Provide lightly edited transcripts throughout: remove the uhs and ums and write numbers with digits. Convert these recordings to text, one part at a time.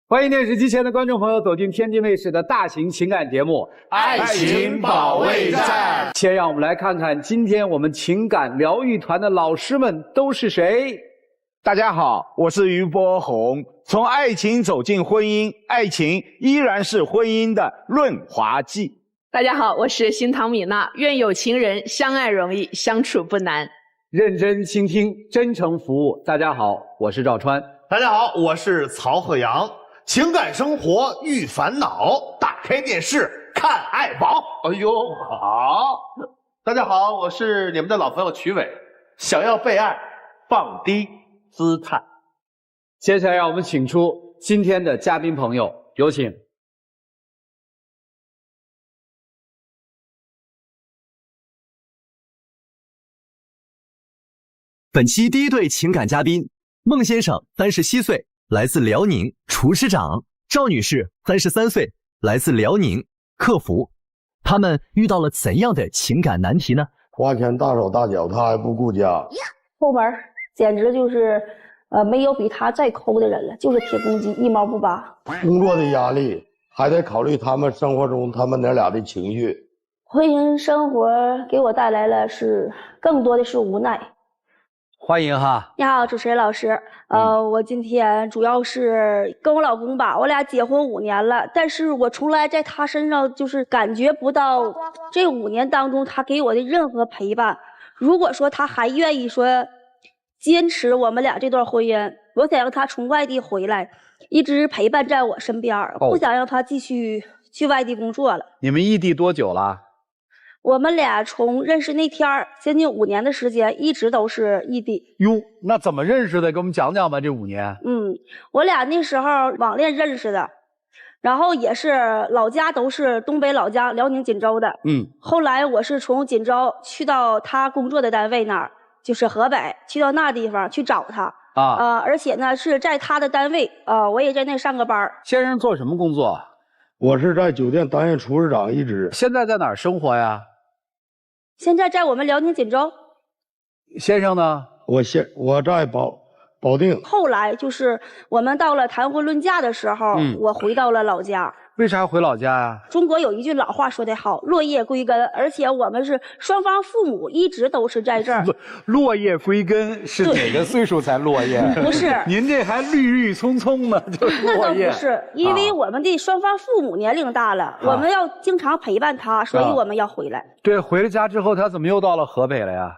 欢迎电视机前的观众朋友走进天津卫视的大型情感节目《爱情保卫战》。先让我们来看看今天我们情感疗愈团的老师们都是谁。大家好，我是于波红。从爱情走进婚姻，爱情依然是婚姻的润滑剂。大家好，我是新唐米娜。愿有情人相爱容易，相处不难。认真倾听，真诚服务。大家好，我是赵川。大家好，我是曹鹤阳。情感生活遇烦恼，打开电视看爱宝。哎呦，好！大家好，我是你们的老朋友曲伟。想要被爱，放低姿态。接下来让我们请出今天的嘉宾朋友，有请。本期第一对情感嘉宾，孟先生37岁，来自辽宁，厨师长；赵女士33岁，来自辽宁，客服。他们遇到了怎样的情感难题呢？花钱大手大脚，他还不顾家。后门简直就是没有比他再抠的人了，就是铁公鸡，一毛不拔。工作的压力还得考虑他们生活中他们那俩的情绪。婚姻生活给我带来了更多的是无奈。欢迎哈！你好，主持人老师。我今天主要是跟我老公吧，我俩结婚5年了，但是我从来在他身上就是感觉不到这5年当中他给我的任何陪伴。如果说他还愿意说坚持我们俩这段婚姻，我想让他从外地回来，一直陪伴在我身边，不想让他继续去外地工作了。你们异地多久了？我们俩从认识那天将近5年的时间，一直都是异地。哟，那怎么认识的？给我们讲讲吧，这5年。我俩那时候网恋认识的，然后也是老家都是东北老家辽宁锦州的。后来我是从锦州去到他工作的单位那儿，就是河北，去到那地方去找他而且呢是在他的单位我也在那上个班。先生做什么工作？我是在酒店担任厨师长一职。现在在哪儿生活呀？现在在我们辽宁锦州。先生呢？我在保定。后来就是我们到了谈婚论嫁的时候，我回到了老家。为啥回老家呀？中国有一句老话说得好，落叶归根，而且我们是双方父母一直都是在这儿。落叶归根是哪个岁数才落叶？不是，您这还绿绿葱葱呢，就是落叶。那倒不是，因为我们的双方父母年龄大了，我们要经常陪伴他，所以我们要回来。对，回了家之后，他怎么又到了河北了呀？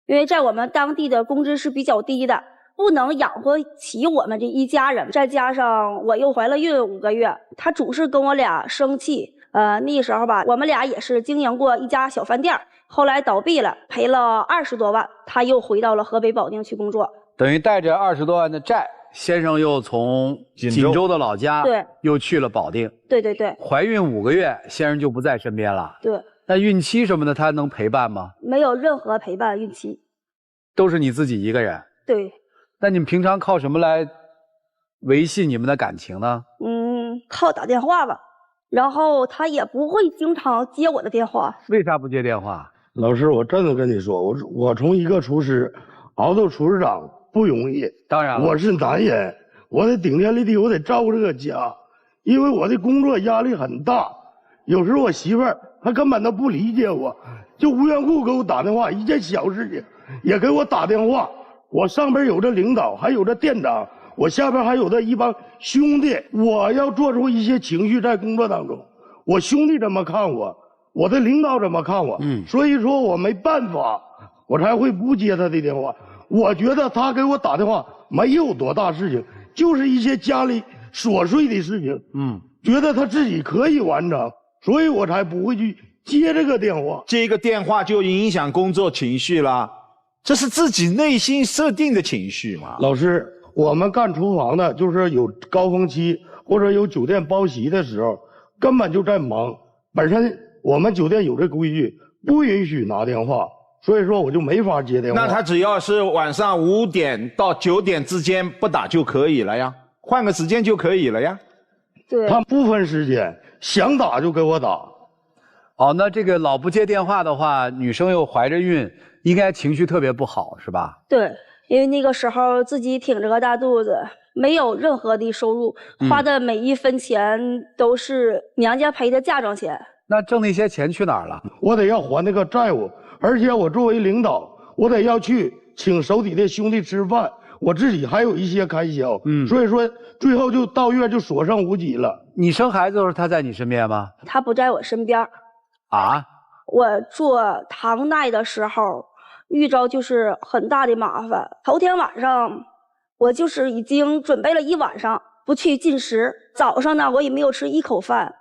因为在我们当地的工资是比较低的，不能养活起我们这一家人，再加上我又怀了孕5个月，他总是跟我俩生气。那时候吧，我们俩也是经营过一家小饭店，后来倒闭了，赔了20多万，他又回到了河北保定去工作。等于带着20多万的债，先生又从锦州的老家又去了保定。对对对。怀孕5个月，先生就不在身边了。对。那孕期什么的，他能陪伴吗？没有任何陪伴，孕期都是你自己一个人。对。那你们平常靠什么来维系你们的感情呢？靠打电话吧，然后他也不会经常接我的电话。为啥不接电话？老师，我真的跟你说，我从一个厨师熬到厨师长不容易。当然了，我是男人，我得顶天立地，我得照顾这个家，因为我的工作压力很大。有时候我媳妇儿她根本都不理解我，就无缘故给我打电话，一件小事情也给我打电话。我上边有着领导，还有着店长，我下边还有着一帮兄弟，我要做出一些情绪在工作当中。我兄弟怎么看我，我的领导怎么看我，所以说我没办法，我才会不接他的电话。我觉得他给我打电话没有多大事情，就是一些家里琐碎的事情，觉得他自己可以完成，所以我才不会去接这个电话。接个电话就影响工作情绪了，这是自己内心设定的情绪嘛。老师，我们干厨房的，就是有高峰期或者有酒店包席的时候，根本就在忙。本身我们酒店有这规矩，不允许拿电话，所以说我就没法接电话。那他只要是晚上5点到9点之间不打就可以了呀，换个时间就可以了呀。对，他不分时间，想打就给我打。那这个老不接电话的话，女生又怀着孕，应该情绪特别不好，是吧？对，因为那个时候自己挺着个大肚子，没有任何的收入，花的每一分钱都是娘家赔的嫁妆钱。那挣那些钱去哪儿了？我得要还那个债务，而且我作为领导，我得要去请手底的兄弟吃饭，我自己还有一些开销。所以说最后就到月就所剩无几了。你生孩子的时候他在你身边吗？他不在我身边。啊？我做唐代的时候遇着就是很大的麻烦。头天晚上我就是已经准备了一晚上不去进食，早上呢我也没有吃一口饭。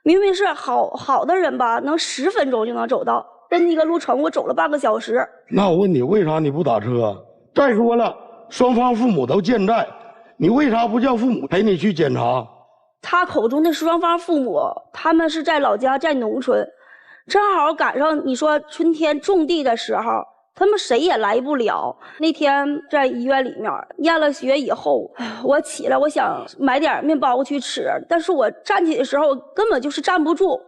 明明是好的人吧，能10分钟就能走到，但那个路程我走了半个小时。那我问你，为啥你不打车？再说了，双方父母都健在，你为啥不叫父母陪你去检查？他口中的双方父母，他们是在老家，在农村，正好赶上你说春天种地的时候，他们谁也来不了。那天在医院里面验了血以后，我起来，我想买点面包去吃，但是我站起的时候根本就是站不住，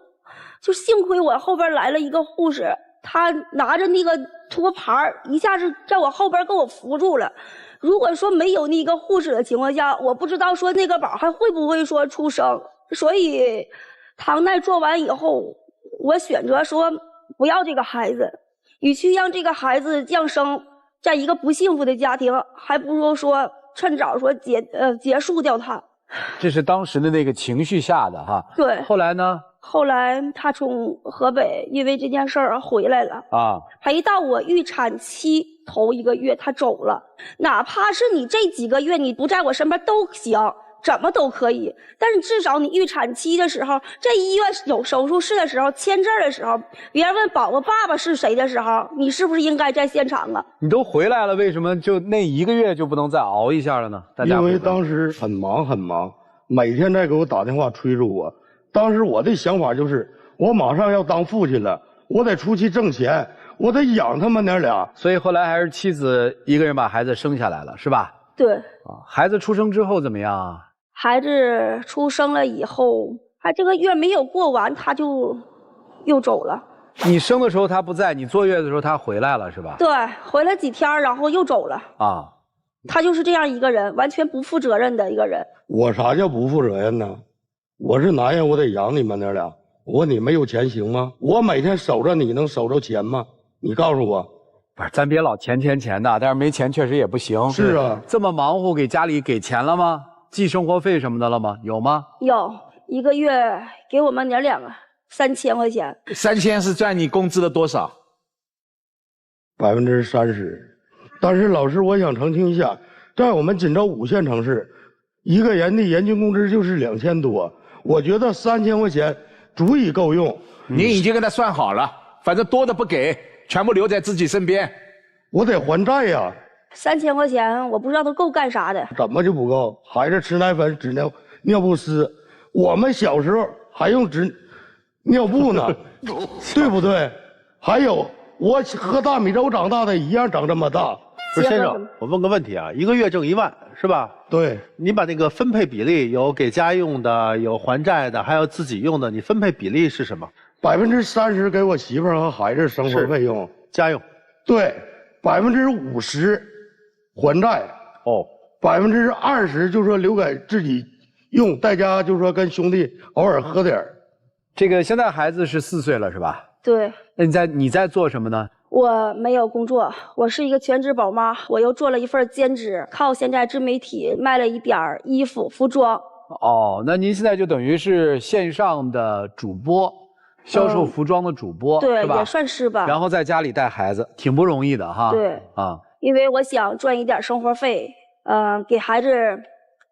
就幸亏我后边来了一个护士，他拿着那个托盘一下子在我后边给我扶住了。如果说没有那个护士的情况下，我不知道说那个宝还会不会说出生。所以唐代做完以后，我选择说不要这个孩子，与其让这个孩子降生在一个不幸福的家庭，还不如说趁早说结束掉他。这是当时的那个情绪下的哈。对。后来呢？后来他从河北因为这件事儿回来了啊，陪到我预产期头1个月他走了。哪怕是你这几个月你不在我身边都行，怎么都可以，但是至少你预产期的时候，在医院有手术室的时候，签字的时候，别人问宝宝爸爸是谁的时候，你是不是应该在现场啊？你都回来了，为什么就那1个月就不能再熬一下了呢？因为当时很忙，每天在给我打电话催着我。当时我的想法就是，我马上要当父亲了，我得出去挣钱，我得养他们俩。所以后来还是妻子一个人把孩子生下来了，是吧？对。孩子出生之后怎么样啊？孩子出生了以后，他这个月没有过完，他就又走了。你生的时候他不在，你坐月子的时候他回来了，是吧？对，回来几天，然后又走了。啊。他就是这样一个人，完全不负责任的一个人。我啥叫不负责任呢？我是男人，我得养你们俩。我问你，没有钱行吗？我每天守着你，能守着钱吗？你告诉我。不是，咱别老钱的，但是没钱确实也不行。是啊。这么忙活，给家里给钱了吗？寄生活费什么的了吗？有吗？有，1个月给我们娘俩3000块钱。3000是占你工资的多少？30%。但是老师，我想澄清一下，在我们锦州5线城市，一个人的人均工资就是2000多。我觉得3000块钱足以够用。你已经跟他算好了，反正多的不给，全部留在自己身边。我得还债呀。3000块钱，我不知道他够干啥的。怎么就不够？孩子吃奶粉、纸尿不湿，我们小时候还用纸尿布呢，对不对？还有我喝大米粥长大的，一样长这么大。不是先生，我问个问题啊，1个月挣1万是吧？对。你把那个分配比例，有给家用的，有还债的，还有自己用的，你分配比例是什么？30%给我媳妇儿和孩子生活费用，家用。对，50%还债。哦。20%就说留给自己用，在家就说跟兄弟偶尔喝点儿。这个现在孩子是4岁了是吧？对。那你在做什么呢？我没有工作，我是一个全职宝妈，我又做了一份兼职，靠现在自媒体卖了一点衣服、服装。哦，那您现在就等于是线上的主播，销售服装的主播，对，是吧？也算是吧。然后在家里带孩子，挺不容易的哈。对啊，因为我想赚一点生活费，给孩子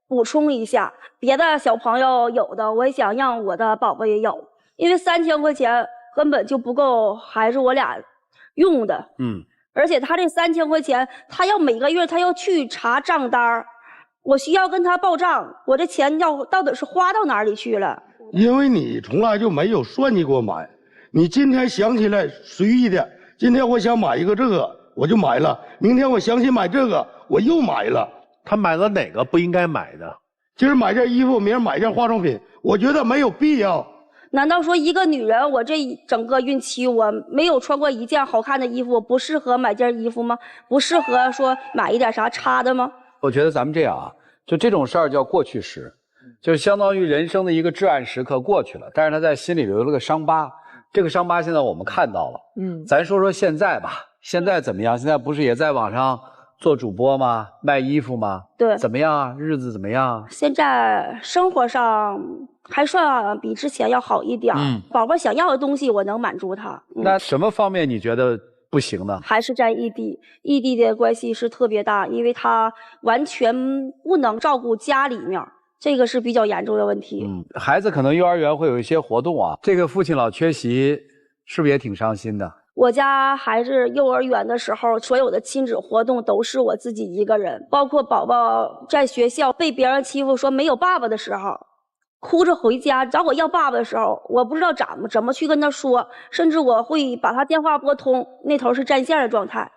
补充一下。别的小朋友有的，我也想让我的宝宝也有，因为3000块钱根本就不够孩子我俩用的。而且他这3000块钱，他要每个月他要去查账单，我需要跟他报账，我这钱到底是花到哪里去了？因为你从来就没有算计过买，你今天想起来随意的，今天我想买一个这个我就买了，明天我想起买这个我又买了。他买了哪个不应该买的？今儿买件衣服，明儿买件化妆品，我觉得没有必要。难道说一个女人，我这整个孕期我没有穿过一件好看的衣服，我不适合买件衣服吗？不适合说买一点啥差的吗？我觉得咱们这样啊，就这种事儿叫过去时，就相当于人生的一个至暗时刻过去了，但是他在心里留了个伤疤。这个伤疤现在我们看到了，咱说说现在吧，现在怎么样？现在不是也在网上做主播吗？卖衣服吗？对，怎么样啊？日子怎么样？现在生活上还算比之前要好一点。宝宝想要的东西我能满足他。那什么方面你觉得不行呢？还是在异地，异地的关系是特别大，因为他完全不能照顾家里面。这个是比较严重的问题。孩子可能幼儿园会有一些活动啊，这个父亲老缺席，是不是也挺伤心的？我家孩子幼儿园的时候，所有的亲子活动都是我自己一个人，包括宝宝在学校被别人欺负说没有爸爸的时候，哭着回家找我要爸爸的时候，我不知道怎么去跟他说，甚至我会把他电话拨通，那头是占线的状态，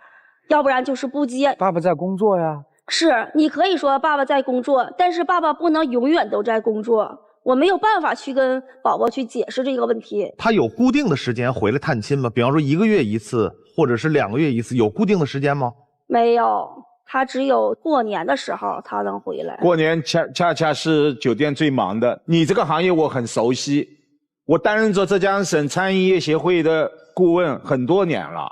要不然就是不接。爸爸在工作呀。是，你可以说爸爸在工作，但是爸爸不能永远都在工作，我没有办法去跟宝宝去解释这个问题。他有固定的时间回来探亲吗？比方说1个月一次，或者是2个月一次，有固定的时间吗？没有，他只有过年的时候他能回来。过年恰恰是酒店最忙的。你这个行业我很熟悉，我担任着浙江省餐饮业协会的顾问很多年了。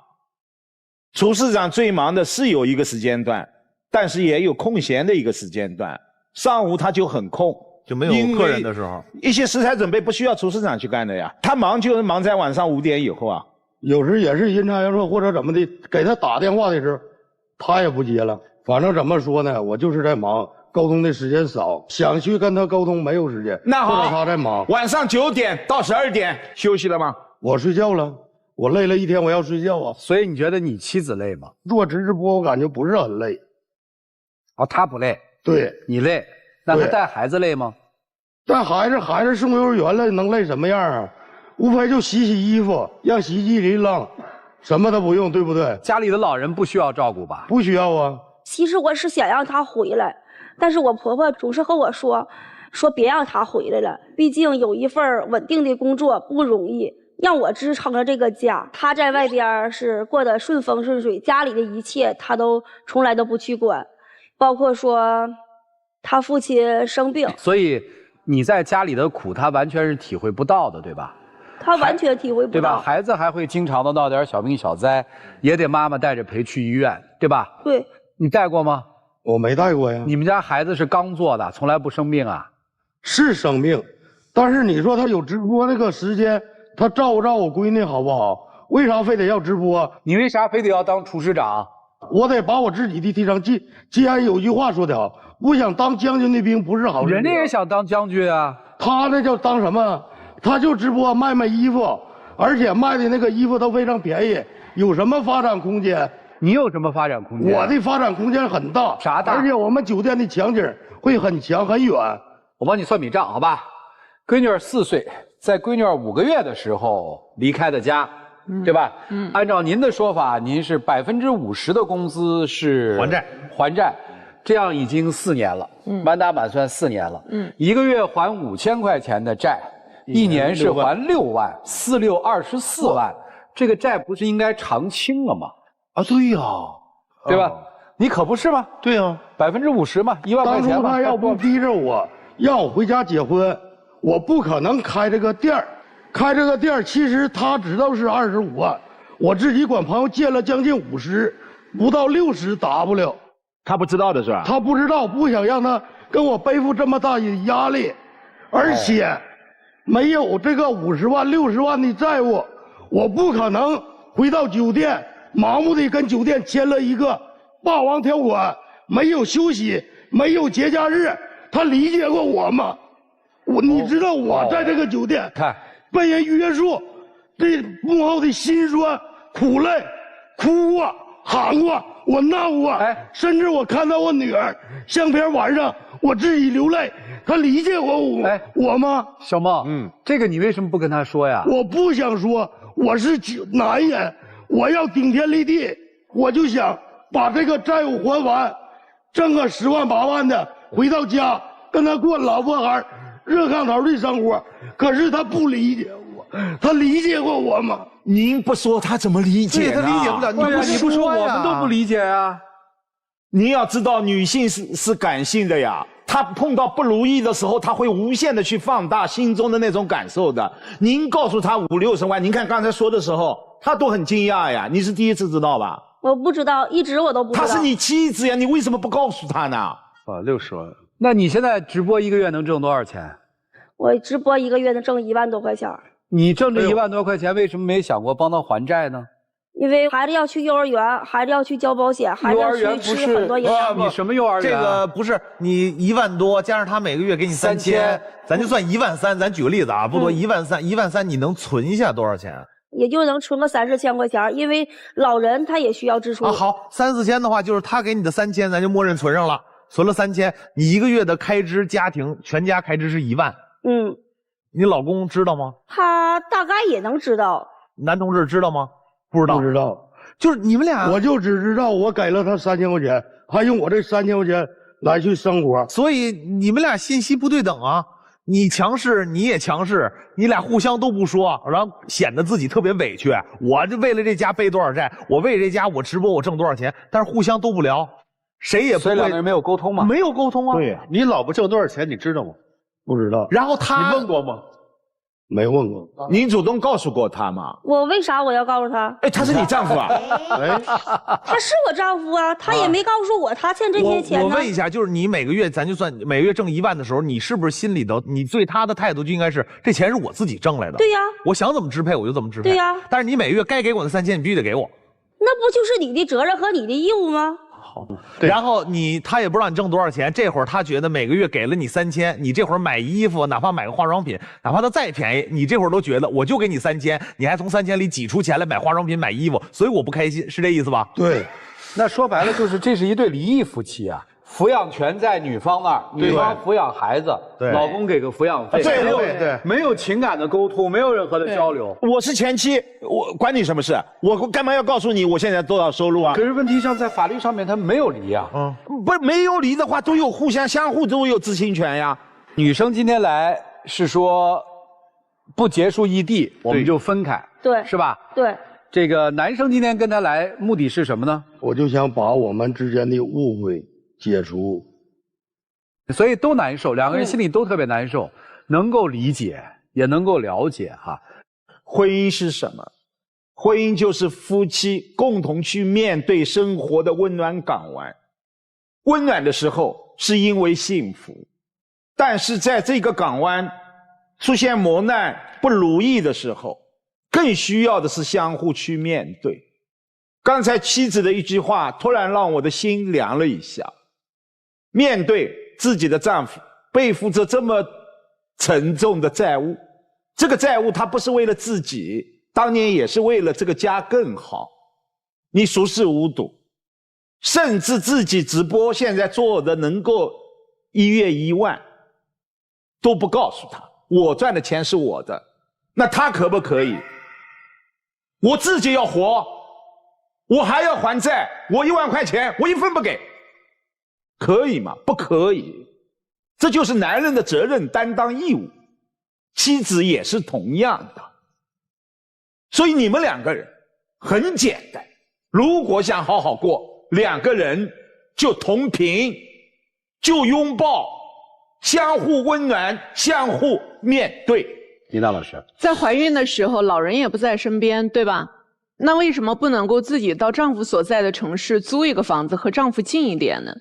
厨师长最忙的是有一个时间段，但是也有空闲的一个时间段，上午他就很空，就没有客人的时候，一些食材准备不需要厨师长去干的呀，他忙就是忙在晚上5点以后啊。有时也是阴差阳错或者怎么的，给他打电话的时候，他也不接了。反正怎么说呢，我就是在忙，沟通的时间少，想去跟他沟通没有时间。那好，或者他在忙。晚上9点到12点休息了吗？我睡觉了，我累了一天，我要睡觉啊。所以你觉得你妻子累吗？做直播我感觉不是很累。哦，他不累，对，你累，那他带孩子累吗？带孩子送幼儿园了，能累什么样啊？无非就洗洗衣服，让洗衣机里扔，什么都不用，对不对？家里的老人不需要照顾吧？不需要啊。其实我是想让他回来，但是我婆婆总是和我说别让他回来了，毕竟有一份稳定的工作不容易，让我支撑着这个家。他在外边是过得顺风顺水，家里的一切他都从来都不去管。包括说他父亲生病，所以你在家里的苦他完全是体会不到的，对吧？他完全体会不到，对吧？孩子还会经常的闹点小病小灾，也得妈妈带着陪去医院，对吧？对。你带过吗？我没带过呀。你们家孩子是刚做的，从来不生病啊？是生病，但是你说他有直播那个时间，他照顾照顾我闺女好不好？为啥非得要直播？你为啥非得要当厨师长？我得把我自己的提升。既然有句话说得好，不想当将军的兵不是好事。人家也想当将军啊。他那叫当什么？他就直播卖衣服，而且卖的那个衣服都非常便宜，有什么发展空间？你有什么发展空间？我的发展空间很大。啥大？而且我们酒店的墙景会很强很远。我帮你算笔账，好吧？闺女儿4岁，在闺女儿5个月的时候离开的家。对吧？按照您的说法，您是50%的工资是还债，这样已经4年了，满打满算4年了。1个月还5000块钱的债，1年是还6万，4、6、24万，这个债不是应该偿清了吗？啊，对呀，对吧？你可不是吗？对呀，50%嘛，1万块钱嘛。当初他要不逼着我，让我回家结婚，我不可能开这个店儿。开这个店其实他知道是25万，我自己管朋友借了将近50，不到60打不了。他不知道的是吧？他不知道，不想让他跟我背负这么大的压力，而且没有这个50万、60万的债务，我不可能回到酒店盲目的跟酒店签了一个霸王条款，没有休息，没有节假日。他理解过我吗？你知道我在这个酒店看。被人约束，这幕后的辛酸、苦泪，哭过、喊过，我闹过，甚至我看到我女儿相片晚上，我自己流泪。他理解过我吗？小梦，这个你为什么不跟他说呀？我不想说，我是男人，我要顶天立地，我就想把这个债务还完，挣个10万8万的，回到家跟他过老婆孩热炕头的生活。可是他不理解我，他理解过我吗？您不说他怎么理解呢？他理解不了，你不说我们都不理解啊。您要知道，女性是感性的呀。他碰到不如意的时候，他会无限的去放大心中的那种感受的。您告诉他5、60万，您看刚才说的时候，他都很惊讶呀。你是第一次知道吧？我不知道，一直我都不知道。他是你妻子呀，你为什么不告诉他呢？啊，60万。那你现在直播1个月能挣多少钱？我直播1个月能挣1万多块钱。你挣这1万多块钱，为什么没想过帮他还债呢？因为孩子要去幼儿园，孩子要去交保险，孩子要去吃很多营养。你什么幼儿园？这个不是你1万多，加上他每个月给你3000，咱就算1万3。咱举个例子啊，不多1万3，1万3你能存下多少钱？也就能存个3、4千块钱，因为老人他也需要支出。啊，好，3、4千的话，就是他给你的3000，咱就默认存上了，存了3000，你1个月的开支，家庭全家开支是1万。嗯，你老公知道吗？他大概也能知道。男同志知道吗？不知道。不知道，就是你们俩，我就只知道我给了他3000块钱，他用我这3000块钱来去生活，所以你们俩信息不对等啊。你强势，你也强势，你俩互相都不说，然后显得自己特别委屈。我这为了这家背多少债，我为这家我直播我挣多少钱，但是互相都不聊，谁也不会。所以2个人没有沟通嘛？没有沟通啊。对呀，你老婆挣多少钱，你知道吗？不知道，然后他，你问过吗？没问过。您主动告诉过他吗？我为啥我要告诉他？哎，他是你丈夫啊？哎，他是我丈夫啊，他也没告诉我他欠这些钱呢。我问一下，就是你每个月，咱就算每个月挣1万的时候，你是不是心里头，你对他的态度就应该是这钱是我自己挣来的？对呀，我想怎么支配我就怎么支配。对呀，但是你每个月该给我的3000，你必须得给我。那不就是你的责任和你的义务吗？然后他也不知道你挣多少钱，这会儿他觉得每个月给了你3000，你这会儿买衣服，哪怕买个化妆品，哪怕它再便宜，你这会儿都觉得我就给你3000，你还从3000里挤出钱来买化妆品、买衣服，所以我不开心，是这意思吧？对，那说白了就是这是一对离异夫妻啊，抚养权在女方那儿，女方抚养孩子，老公给个抚养费，对，没有情感的沟通，没有任何的交流。我是前妻，我关你什么事？我干嘛要告诉你我现在多少收入啊？可是问题上在法律上面他没有离啊，不是没有离的话，都有相互都有知情权呀。女生今天来是说不结束异地，我们就分开，对，是吧？对。这个男生今天跟他来目的是什么呢？我就想把我们之间的误会解除，所以都难受，2个人心里都特别难受，能够理解，也能够了解哈。婚姻是什么？婚姻就是夫妻共同去面对生活的温暖港湾。温暖的时候是因为幸福，但是在这个港湾出现磨难、不如意的时候，更需要的是相互去面对。刚才妻子的一句话突然让我的心凉了一下。面对自己的丈夫背负着这么沉重的债务，这个债务他不是为了自己，当年也是为了这个家更好。你熟视无睹，甚至自己直播现在做的能够1月1万都不告诉他，我赚的钱是我的，那他可不可以？我自己要活，我还要还债，我1万块钱我1分不给，可以吗？不可以。这就是男人的责任担当义务，妻子也是同样的。所以你们2个人很简单，如果想好好过，2个人就同频，就拥抱，相互温暖，相互面对。李娜老师，在怀孕的时候，老人也不在身边，对吧？那为什么不能够自己到丈夫所在的城市租一个房子，和丈夫近一点呢？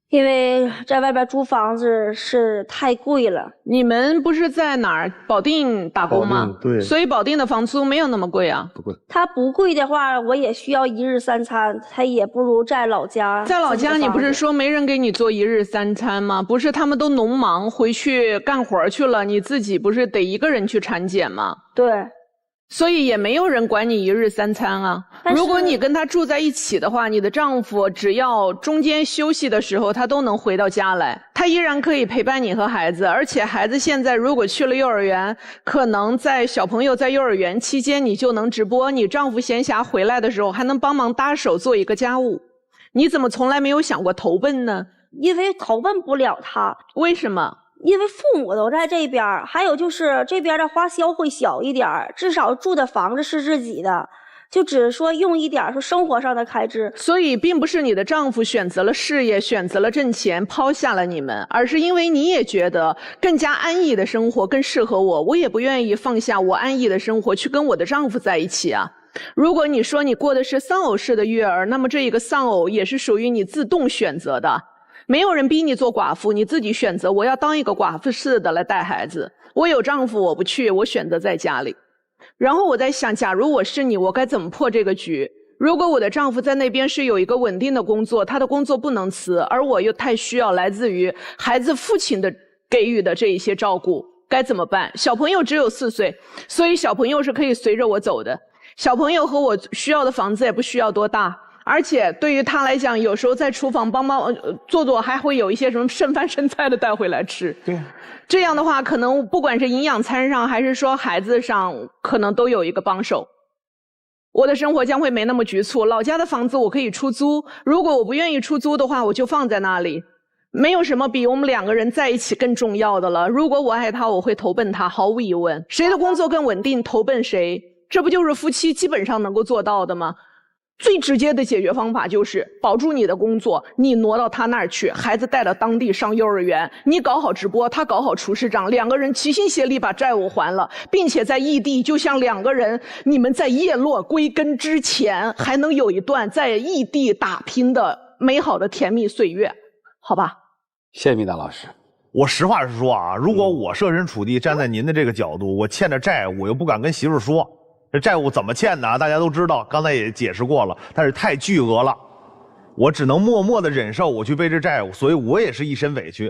因为在外边租房子是太贵了。你们不是在哪儿保定打工吗？对，所以保定的房租没有那么贵啊。不贵。它不贵的话，我也需要1日3餐，它也不如在老家。在老家，你不是说没人给你做1日3餐吗？不是他们都农忙回去干活去了，你自己不是得一个人去产检吗？对。所以也没有人管你1日3餐啊。如果你跟他住在一起的话，你的丈夫只要中间休息的时候，他都能回到家来，他依然可以陪伴你和孩子。而且孩子现在如果去了幼儿园，可能在小朋友在幼儿园期间，你就能直播，你丈夫闲暇回来的时候还能帮忙搭手做一个家务。你怎么从来没有想过投奔呢？因为投奔不了他。为什么？因为父母都在这边，还有就是这边的花销会小一点，至少住的房子是自己的。就只是说用一点说生活上的开支。所以并不是你的丈夫选择了事业，选择了挣钱，抛下了你们，而是因为你也觉得更加安逸的生活更适合我，我也不愿意放下我安逸的生活去跟我的丈夫在一起啊。如果你说你过的是丧偶式的育儿，那么这一个丧偶也是属于你自动选择的，没有人逼你做寡妇，你自己选择我要当一个寡妇似的来带孩子。我有丈夫我不去，我选择在家里。然后我在想，假如我是你，我该怎么破这个局？如果我的丈夫在那边是有一个稳定的工作，他的工作不能辞，而我又太需要来自于孩子父亲的给予的这一些照顾，该怎么办？小朋友只有4岁，所以小朋友是可以随着我走的。小朋友和我需要的房子也不需要多大，而且对于他来讲，有时候在厨房帮忙做，还会有一些什么剩饭剩菜的带回来吃。对，这样的话，可能不管是营养餐上，还是说孩子上，可能都有一个帮手。我的生活将会没那么局促。老家的房子我可以出租，如果我不愿意出租的话，我就放在那里。没有什么比我们2个人在一起更重要的了。如果我爱他，我会投奔他，毫无疑问。谁的工作更稳定，投奔谁。这不就是夫妻基本上能够做到的吗？最直接的解决方法就是保住你的工作，你挪到他那儿去，孩子带到当地上幼儿园，你搞好直播，他搞好厨师长，2个人齐心协力把债务还了，并且在异地，就像2个人你们在叶落归根之前，还能有一段在异地打拼的美好的甜蜜岁月，好吧？谢谢米达老师。我实话实说啊，如果我设身处地站在您的这个角度，我欠着债务，我又不敢跟媳妇说。这债务怎么欠的？大家都知道，刚才也解释过了，但是太巨额了，我只能默默的忍受，我去背这债务，所以我也是一身委屈。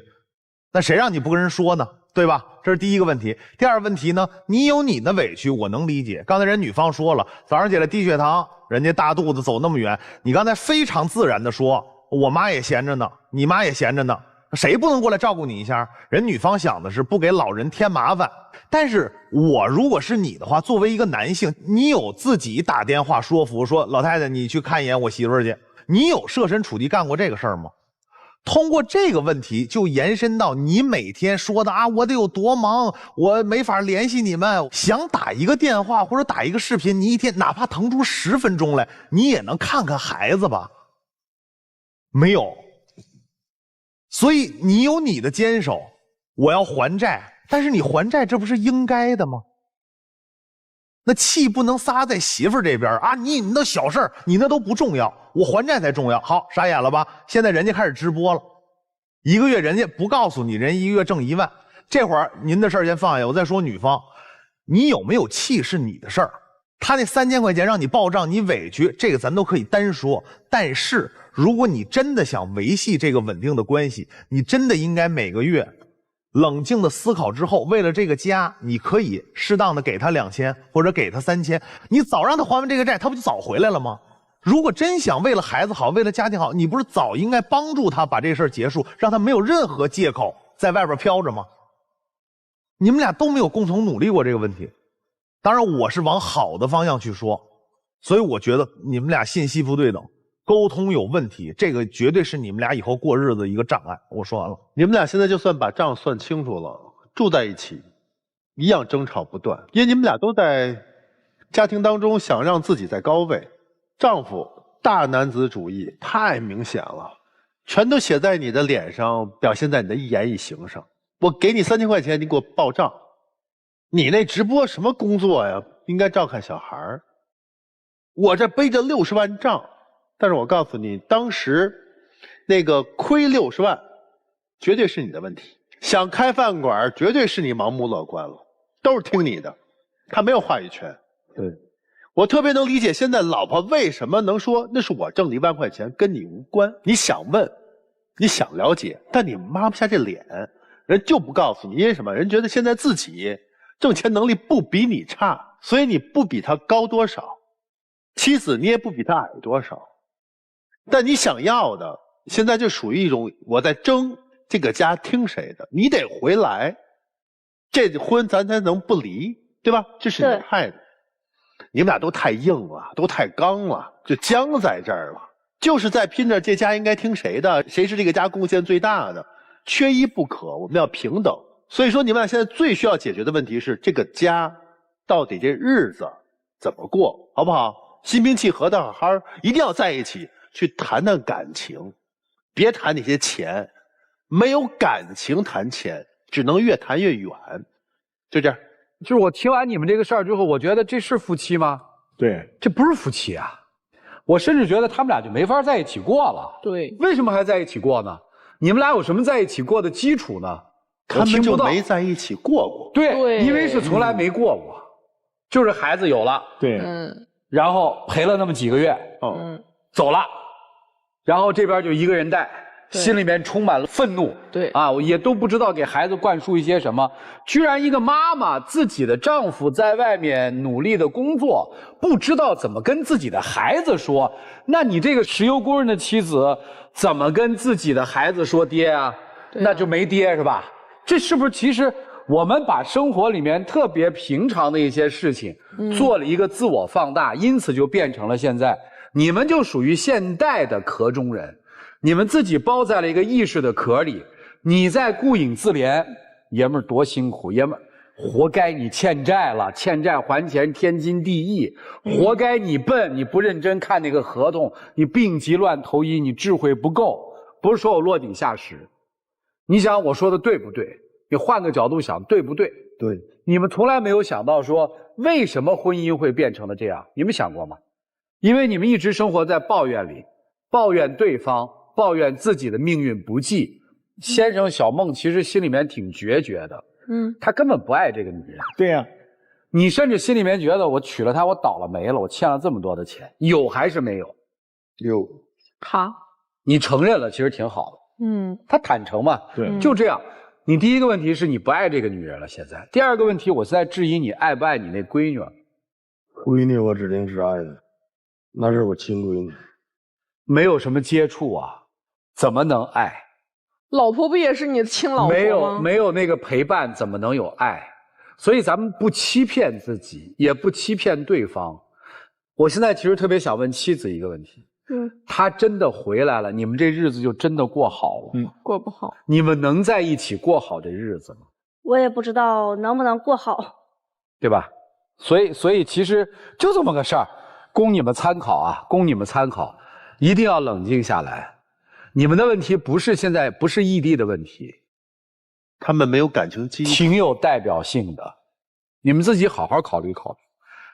那谁让你不跟人说呢？对吧？这是第一个问题。第二个问题呢，你有你的委屈，我能理解。刚才人女方说了，早上起来低血糖，人家大肚子走那么远，你刚才非常自然的说，我妈也闲着呢，你妈也闲着呢，谁不能过来照顾你一下？人女方想的是不给老人添麻烦。但是我如果是你的话，作为一个男性，你有自己打电话说服说老太太你去看一眼我媳妇儿去，你有设身处地干过这个事儿吗？通过这个问题就延伸到你每天说的啊，我得有多忙，我没法联系你们，想打一个电话或者打一个视频，你一天哪怕腾出10分钟来，你也能看看孩子吧？没有。所以你有你的坚守，我要还债，但是你还债这不是应该的吗？那气不能撒在媳妇儿这边啊！你那小事儿，你那都不重要，我还债才重要。好，傻眼了吧？现在人家开始直播了，1个月人家不告诉你，人1个月挣1万。这会儿您的事儿先放下，我再说女方，你有没有气是你的事儿。他那3000块钱让你报账，你委屈，这个咱都可以单说。但是如果你真的想维系这个稳定的关系，你真的应该每个月冷静的思考之后，为了这个家，你可以适当的给他2000或者给他3000，你早让他还完这个债，他不就早回来了吗？如果真想为了孩子好，为了家庭好，你不是早应该帮助他把这事儿结束，让他没有任何借口在外边飘着吗？你们俩都没有共同努力过这个问题。当然我是往好的方向去说，所以我觉得你们俩信息不对等，沟通有问题，这个绝对是你们俩以后过日子的一个障碍。我说完了。你们俩现在就算把账算清楚了，住在一起一样争吵不断，因为你们俩都在家庭当中想让自己在高位。丈夫大男子主义太明显了，全都写在你的脸上，表现在你的一言一行上。我给你3000块钱，你给我报账。你那直播什么工作呀？应该照看小孩儿。我这背着60万账，但是我告诉你，当时那个亏60万，绝对是你的问题。想开饭馆，绝对是你盲目乐观了，都是听你的，他没有话语权。对，我特别能理解现在老婆为什么能说那是我挣的1万块钱，跟你无关。你想问，你想了解，但你抹不下这脸，人就不告诉你，因为什么？人觉得现在自己挣钱能力不比你差，所以你不比他高多少，妻子你也不比他矮多少，但你想要的现在就属于一种我在争这个家听谁的，你得回来，这婚咱才能不离，对吧？这是你态度。你们俩都太硬了，都太刚了，就僵在这儿了，就是在拼着这家应该听谁的，谁是这个家贡献最大的，缺一不可，我们要平等。所以说你们俩现在最需要解决的问题是这个家到底这日子怎么过，好不好？心平气和的好好，一定要在一起去谈谈感情，别谈那些钱，没有感情谈钱，只能越谈越远。就这样。就是我听完你们这个事儿之后，我觉得这是夫妻吗？对，这不是夫妻啊！我甚至觉得他们俩就没法在一起过了。对，为什么还在一起过呢？你们俩有什么在一起过的基础呢？他们就没在一起过过。对，因为是从来没过过，就是孩子有了，对，然后陪了那么几个月，走了，然后这边就一个人带，心里面充满了愤怒，对啊，我也都不知道给孩子灌输一些什么。居然一个妈妈自己的丈夫在外面努力的工作，不知道怎么跟自己的孩子说，那你这个石油工人的妻子怎么跟自己的孩子说爹啊？那就没爹是吧？这是不是其实我们把生活里面特别平常的一些事情做了一个自我放大，因此就变成了现在你们就属于现代的壳中人，你们自己包在了一个意识的壳里，你在顾影自怜，爷们儿多辛苦，爷们儿活该你欠债了，欠债还钱天经地义，活该你笨，你不认真看那个合同，你病急乱投医，你智慧不够，不是说我落井下石。你想我说的对不对？你换个角度想，对不对？对，你们从来没有想到说为什么婚姻会变成了这样，你们想过吗？因为你们一直生活在抱怨里，抱怨对方，抱怨自己的命运不济。先生小孟其实心里面挺决绝的，他根本不爱这个女人。对呀，你甚至心里面觉得我娶了她，我倒了霉了，我欠了这么多的钱，有还是没有？有。好，你承认了，其实挺好的。他坦诚嘛，对，就这样。你第一个问题是你不爱这个女人了，现在。第二个问题，我是在质疑你爱不爱你那闺女。闺女我指定是爱的，那是我亲闺女。没有什么接触啊，怎么能爱？老婆不也是你的亲老婆吗？没有那个陪伴，怎么能有爱？所以咱们不欺骗自己，也不欺骗对方。我现在其实特别想问妻子一个问题。他真的回来了，你们这日子就真的过好了？过不好。你们能在一起过好这日子吗？我也不知道能不能过好，对吧？所以其实就这么个事儿，供你们参考啊，供你们参考，一定要冷静下来。你们的问题不是现在不是异地的问题，他们没有感情基础，挺有代表性的。你们自己好好考虑考虑，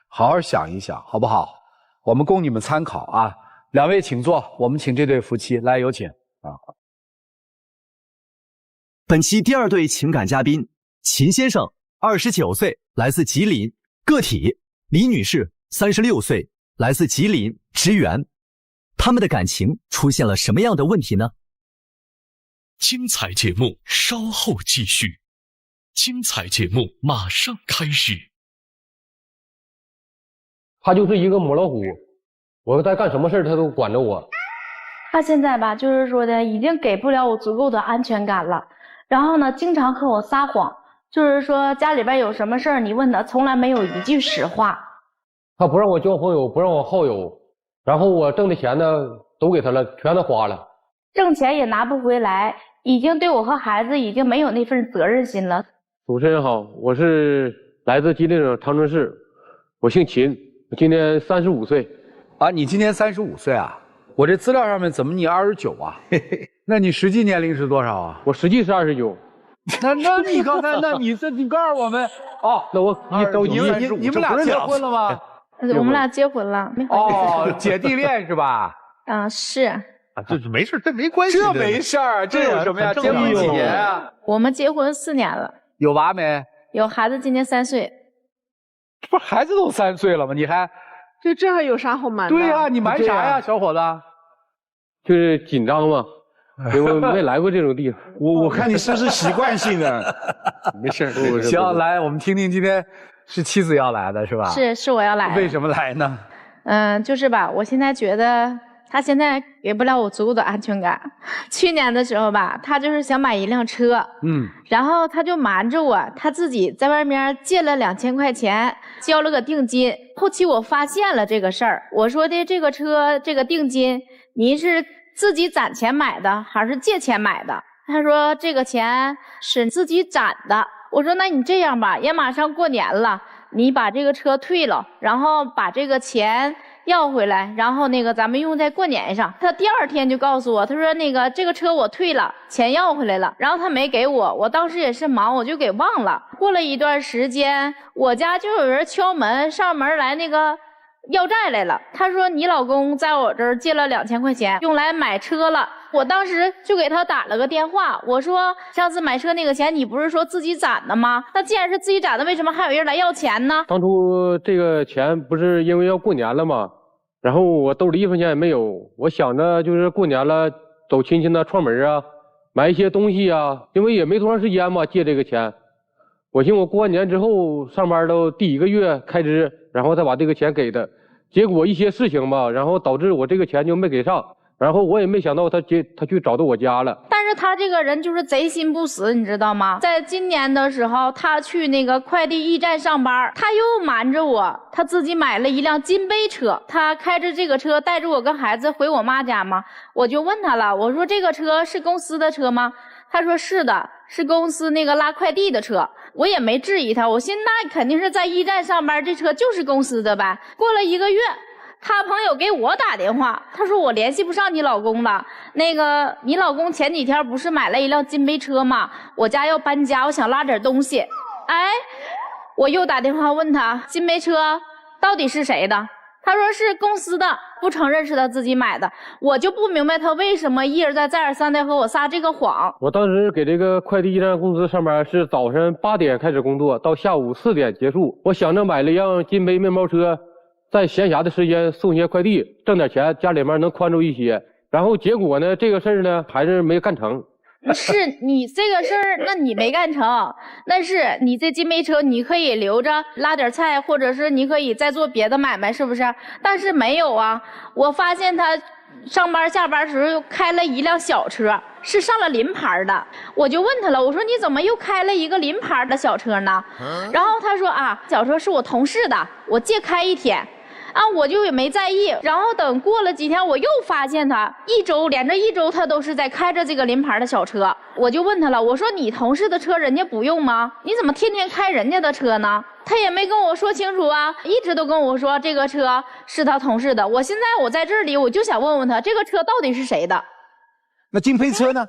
好好想一想，好不好？我们供你们参考啊。两位请坐，我们请这对夫妻来，有请啊。本期第二对情感嘉宾秦先生29岁，来自吉林，个体；李女士36岁，来自吉林，职员。他们的感情出现了什么样的问题呢？精彩节目稍后继续，精彩节目马上开始。他就是一个母老虎，我在干什么事他都管着我。他现在吧，就是说的已经给不了我足够的安全感了，然后呢，经常和我撒谎，就是说家里边有什么事儿，你问他，从来没有一句实话。他不让我交朋友，不让我好友，然后我挣的钱呢，都给他了，全都花了，挣钱也拿不回来，已经对我和孩子已经没有那份责任心了。主持人好，我是来自吉林省长春市，我姓秦，我今年35岁。啊，你今年35岁啊？我这资料上面怎么你29啊？那你实际年龄是多少啊？我实际是29。那你刚才你告诉我们哦，那我你着急，你们俩结婚了吗？我们俩结婚了，没哦，姐弟恋是吧？是啊，这没事，这没关系，这没事儿，这有什么呀？结婚几年啊？我们结婚4年了。有娃没？有孩子，今年3岁。不是孩子都3岁了吗？你还这还有啥好瞒的？对呀，你瞒啥呀，小伙子？就是紧张嘛，因为没来过这种地方。我看你是不是习惯性的？没事，行，来，我们听听今天是妻子要来的是吧？是我要来的。为什么来呢？就是吧，我现在觉得他现在给不了我足够的安全感。去年的时候吧，他就是想买一辆车，然后他就瞒着我，他自己在外面借了2000块钱，交了个定金。后期我发现了这个事儿，我说的这个车这个定金，您是自己攒钱买的还是借钱买的？他说这个钱是自己攒的。我说那你这样吧，也马上过年了，你把这个车退了，然后把这个钱要回来，然后咱们用在过年上。他第2天就告诉我，他说这个车我退了，钱要回来了，然后他没给我，我当时也是忙，我就给忘了。过了一段时间，我家就有人敲门，上门来要债来了。他说你老公在我这儿借了2000块钱，用来买车了。我当时就给他打了个电话，我说上次买车那个钱你不是说自己攒的吗？那既然是自己攒的，为什么还有人来要钱呢？当初这个钱不是因为要过年了吗？然后我兜里1分钱也没有，我想着就是过年了走亲戚那串门啊，买一些东西啊，因为也没多长时间嘛，借这个钱。我寻思我过完年之后上班都第1个月开支，然后再把这个钱给他。结果一些事情吧，然后导致我这个钱就没给上。然后我也没想到他去找到我家了。但是他这个人就是贼心不死，你知道吗？在今年的时候，他去快递驿站上班，他又瞒着我，他自己买了一辆金杯车，他开着这个车带着我跟孩子回我妈家嘛。我就问他了，我说这个车是公司的车吗？他说是的，是公司拉快递的车。我也没质疑他，我寻思那肯定是在驿站上班，这车就是公司的呗。过了1个月。他朋友给我打电话，他说我联系不上你老公了。你老公前几天不是买了一辆金杯车吗？我家要搬家，我想拉点东西。哎，我又打电话问他，金杯车到底是谁的？他说是公司的，不承认是他自己买的。我就不明白他为什么一而再再而三的和我撒这个谎。我当时给这个快递驿站公司上班，是早晨8点开始工作，到下午4点结束。我想着买了一辆金杯面包车，在闲暇的时间送些快递，挣点钱，家里面能宽住一些。然后结果呢，这个事儿呢还是没干成。是你这个事儿，那你没干成，那是你这金杯车你可以留着拉点菜，或者是你可以再做别的买卖，是不是？但是没有啊，我发现他上班下班时候又开了一辆小车，是上了临牌的。我就问他了，我说你怎么又开了一个临牌的小车呢？然后他说啊，小车是我同事的，我借开1天。我就也没在意，然后等过了几天，我又发现他连着一周他都是在开着这个临牌的小车。我就问他了，我说你同事的车人家不用吗？你怎么天天开人家的车呢？他也没跟我说清楚啊，一直都跟我说这个车是他同事的。现在我在这里，我就想问问他，这个车到底是谁的？那金杯车呢？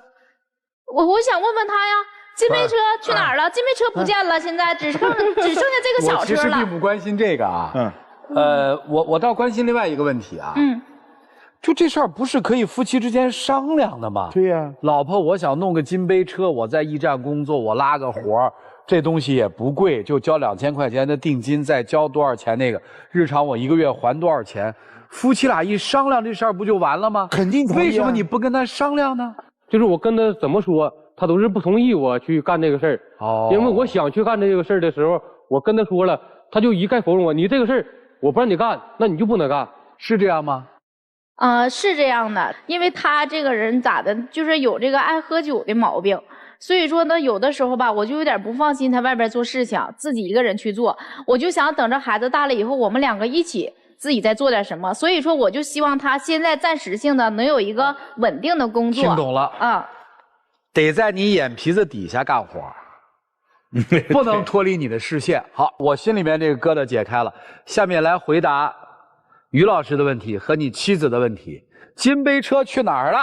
我想问问他呀，金杯车去哪儿了？金杯车不见了，现在只剩下这个小车了。我其实并不关心这个啊。我倒关心另外一个问题啊。就这事儿不是可以夫妻之间商量的吗？对呀，老婆，我想弄个金杯车，我在驿站工作，我拉个活儿，这东西也不贵，就交2000块钱的定金，再交多少钱日常我1个月还多少钱？夫妻俩一商量这事儿不就完了吗？肯定同意啊。为什么你不跟他商量呢？就是我跟他怎么说，他都是不同意我去干这个事儿。因为我想去干这个事儿的时候，我跟他说了，他就一概否认我。你这个事儿我不让你干，那你就不能干，是这样吗？是这样的，因为他这个人咋的，就是有这个爱喝酒的毛病，所以说呢，有的时候吧，我就有点不放心他外边做事情，自己一个人去做，我就想等着孩子大了以后，我们2个一起自己再做点什么。所以说，我就希望他现在暂时性的能有一个稳定的工作。听懂了啊，得在你眼皮子底下干活。不能脱离你的视线。好，我心里面这个疙瘩解开了。下面来回答于老师的问题和你妻子的问题。金杯车去哪儿了？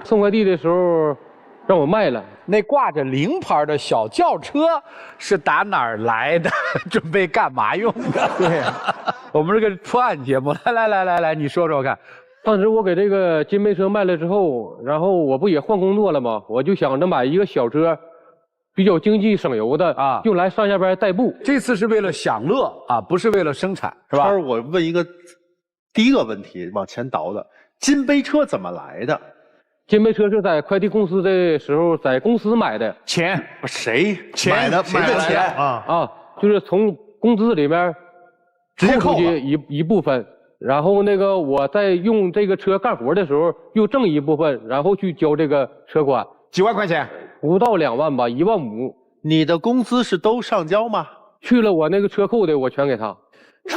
送快递的时候让我卖了。那挂着临牌的小轿车是打哪儿来的？准备干嘛用的？对，我们是个破案节目。来，你说说看。当时我给这个金杯车卖了之后，然后我不也换工作了吗？我就想着买一个小车。比较经济省油的啊，用来上下班代步。这次是为了享乐啊，不是为了生产，是吧？我问一个第一个问题，往前倒的，金杯车怎么来的？金杯车是在快递公司的时候，在公司买的。钱谁买的钱啊？就是从工资里面直接扣去一部分，然后我在用这个车干活的时候又挣一部分，然后去交这个车款。几万块钱？不到2万吧，1万5。你的工资是都上交吗？去了我那个车扣的，我全给他。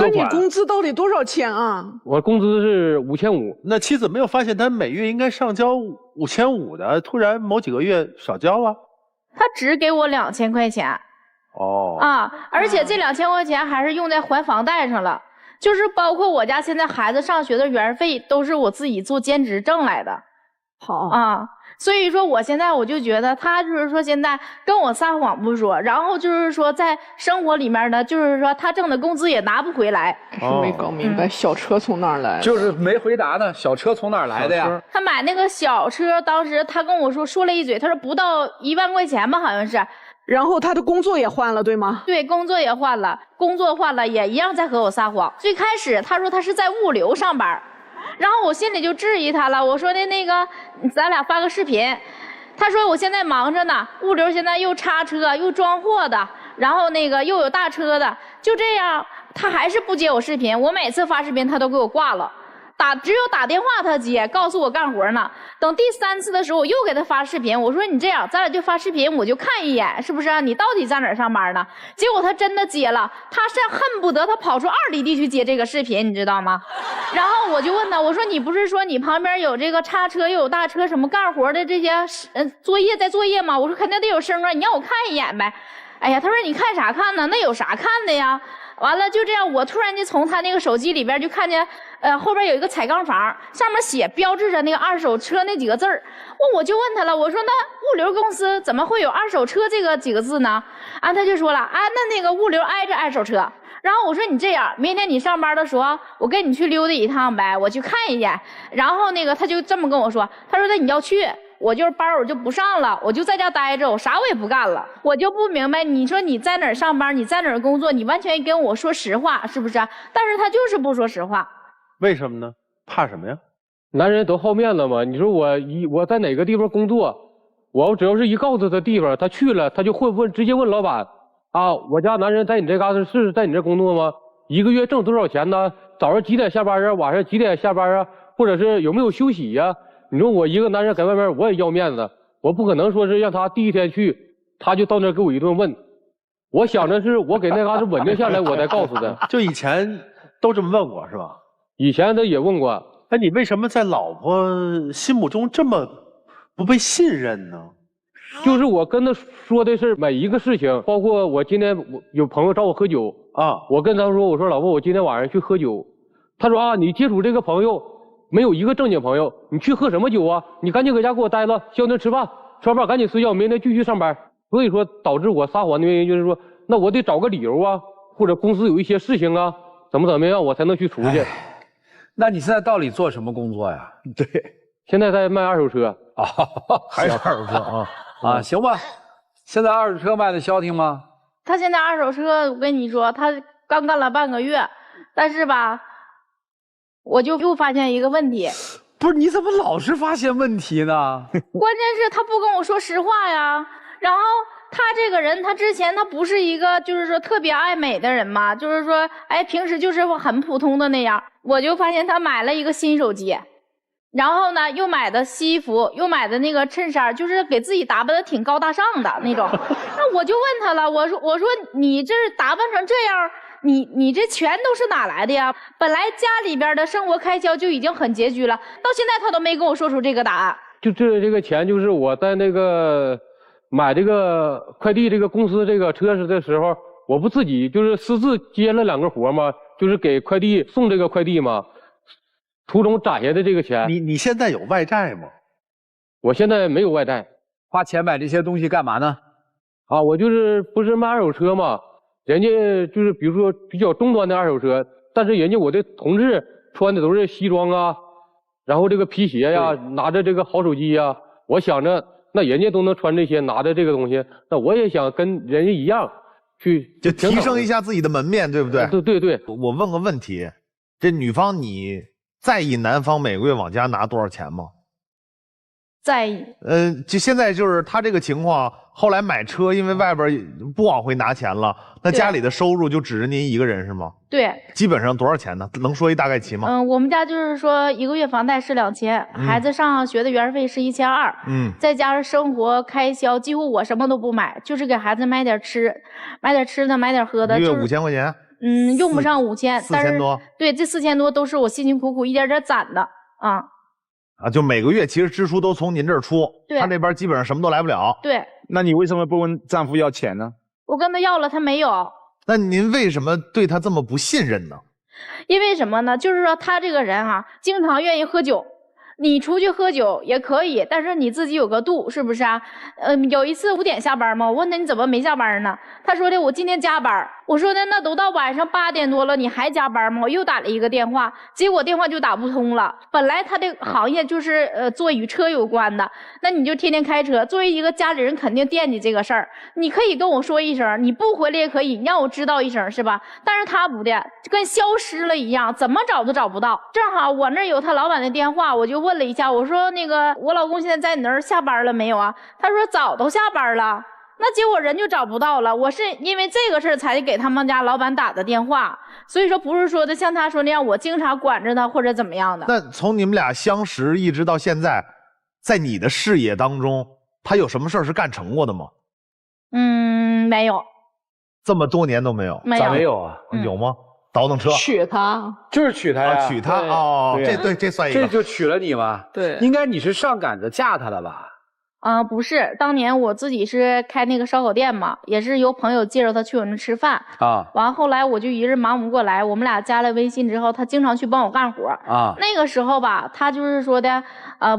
那你工资到底多少钱啊？我工资是5500。那妻子没有发现他每月应该上交5500的，突然某几个月少交啊？他只给我2000块钱。而且这2000块钱还是用在还房贷上了。就是包括我家现在孩子上学的园费都是我自己做兼职挣来的。好啊，所以说我现在我就觉得他就是说现在跟我撒谎不说，然后就是说在生活里面呢，就是说他挣的工资也拿不回来。是没搞明白小车从哪儿来的？就是没回答呢。小车从哪儿来的呀？他买那个小车，当时他跟我说了一嘴，他说不到1万块钱吧，好像是。然后他的工作也换了，对吗？对，工作也换了，工作换了也一样在和我撒谎。最开始他说他是在物流上班。然后我心里就质疑他了，我说那个咱俩发个视频。他说我现在忙着呢，物流现在又叉车又装货的，然后那个又有大车的，就这样他还是不接我视频。我每次发视频他都给我挂了，只有打电话他接，告诉我干活呢。等第3次的时候我又给他发视频，我说你这样咱俩就发视频，我就看一眼是不是你到底在哪儿上班呢？结果他真的接了，他是恨不得他跑出2里地去接这个视频，你知道吗？然后我就问他，我说你不是说你旁边有这个叉车又有大车什么干活的这些作业吗？我说肯定得有声啊，你让我看一眼呗。哎呀，他说你看啥看呢？那有啥看的呀？完了就这样，我突然间从他那个手机里边就看见后边有一个彩钢房，上面标志着那个二手车那几个字儿。我就问他了，我说那物流公司怎么会有二手车这个几个字呢？啊，他就说了，啊，那个物流挨着二手车。然后我说你这样，明天你上班的时候，我跟你去溜达一趟呗，我去看一眼。然后那个他就这么跟我说，他说那你要去，我就是班我就不上了，我就在家待着，我啥我也不干了。我就不明白，你说你在哪儿上班，你在哪儿工作，你完全跟我说实话，是不是？但是他就是不说实话。为什么呢？怕什么呀？男人都好面子嘛。你说我在哪个地方工作，我只要是一告诉他地方，他去了他就直接问老板。啊，我家男人在你这嘎达是在你这工作吗？一个月挣多少钱呢？早上几点下班啊？晚上几点下班啊？或者是有没有休息呀？你说我一个男人在外面我也要面子，我不可能说是让他第一天去，他就到那给我一顿问。我想着是我给那嘎达稳定下来，我再告诉他。就以前都这么问过是吧？以前他也问过。哎，你为什么在老婆心目中这么不被信任呢？就是我跟他说的是每一个事情，包括我今天有朋友找我喝酒啊，我跟他说，我说老婆，我今天晚上去喝酒。他说啊，你接触这个朋友没有一个正经朋友，你去喝什么酒啊？你赶紧搁家给我待着，消停吃饭，吃完饭赶紧睡觉，明天继续上班。所以说导致我撒谎的原因就是说，那我得找个理由啊，或者公司有一些事情啊，怎么样我才能去出去。那你现在到底做什么工作呀？对，现在在卖二手车啊，还是二手车啊。啊，行吧，现在二手车卖的消停吗？他现在二手车，我跟你说，他刚干了半个月，但是吧，我就又发现一个问题。不是，你怎么老是发现问题呢？关键是他不跟我说实话呀。然后他这个人，他之前他不是一个就是说特别爱美的人嘛，就是说，哎，平时就是很普通的那样。我就发现他买了一个新手机。然后呢，又买的西服，又买的那个衬衫，就是给自己打扮的挺高大上的那种。那我就问他了，我说你这打扮成这样，你这钱都是哪来的呀？本来家里边的生活开销就已经很拮据了，到现在他都没跟我说出这个答案。就这个钱，就是我在那个买这个快递这个公司这个车子的时候，我不自己就是私自接了2个活吗？就是给快递送这个快递嘛。途中攒下的这个钱，你现在有外债吗？我现在没有外债，花钱买这些东西干嘛呢？啊，我不是卖二手车嘛，人家就是比如说比较中端的二手车，但是人家我的同事穿的都是西装啊，然后这个皮鞋呀，拿着这个好手机呀，我想着那人家都能穿这些，拿着这个东西，那我也想跟人家一样去，就提升一下自己的门面，对不对？对。我问个问题，这女方你在意男方每个月往家拿多少钱吗？在意。就现在就是他这个情况，后来买车，因为外边不往回拿钱了，那家里的收入就指着您一个人是吗？对。基本上多少钱呢？能说一大概齐吗？我们家就是说1个月房贷是2000，孩子上学的园费是1200，再加上生活开销，几乎我什么都不买，就是给孩子买点吃的，买点喝的。1个月5000块钱。用不上5000，但是4000多。对，这4000多都是我辛辛苦苦一点点攒的啊。就每个月其实支出都从您这儿出，对，他这边基本上什么都来不了。对。那你为什么不问丈夫要钱呢？我跟他要了，他没有。那您为什么对他这么不信任呢？因为什么呢？就是说他这个人啊，经常愿意喝酒。你出去喝酒也可以，但是你自己有个度，是不是啊？有一次5点下班嘛，我问他你怎么没下班呢？他说的我今天加班。我说的那都到晚上8点多了，你还加班吗？我又打了一个电话，结果电话就打不通了。本来他的行业就是做与车有关的，那你就天天开车，作为一个家里人肯定惦记这个事儿。你可以跟我说一声，你不回来也可以，你让我知道一声是吧？但是他不的，跟消失了一样，怎么找都找不到。正好我那儿有他老板的电话，我就问了一下，我说那个我老公现在在你那儿下班了没有啊？他说早都下班了。那结果人就找不到了，我是因为这个事儿才给他们家老板打的电话，所以说不是说的像他说那样我经常管着他或者怎么样的。那从你们俩相识一直到现在，在你的视野当中，他有什么事儿是干成过的吗？没有。这么多年都没有？没有。咋没有啊？有吗？倒腾车？娶她，就是娶她呀，娶她哦，这算一个，这就娶了你吗？对，应该你是上赶着嫁他了吧？不是，当年我自己是开那个烧烤店嘛，也是由朋友介绍他去我那吃饭啊。完后来我就一日忙不过来，我们俩加了微信之后，他经常去帮我干活啊。那个时候吧，他就是说的，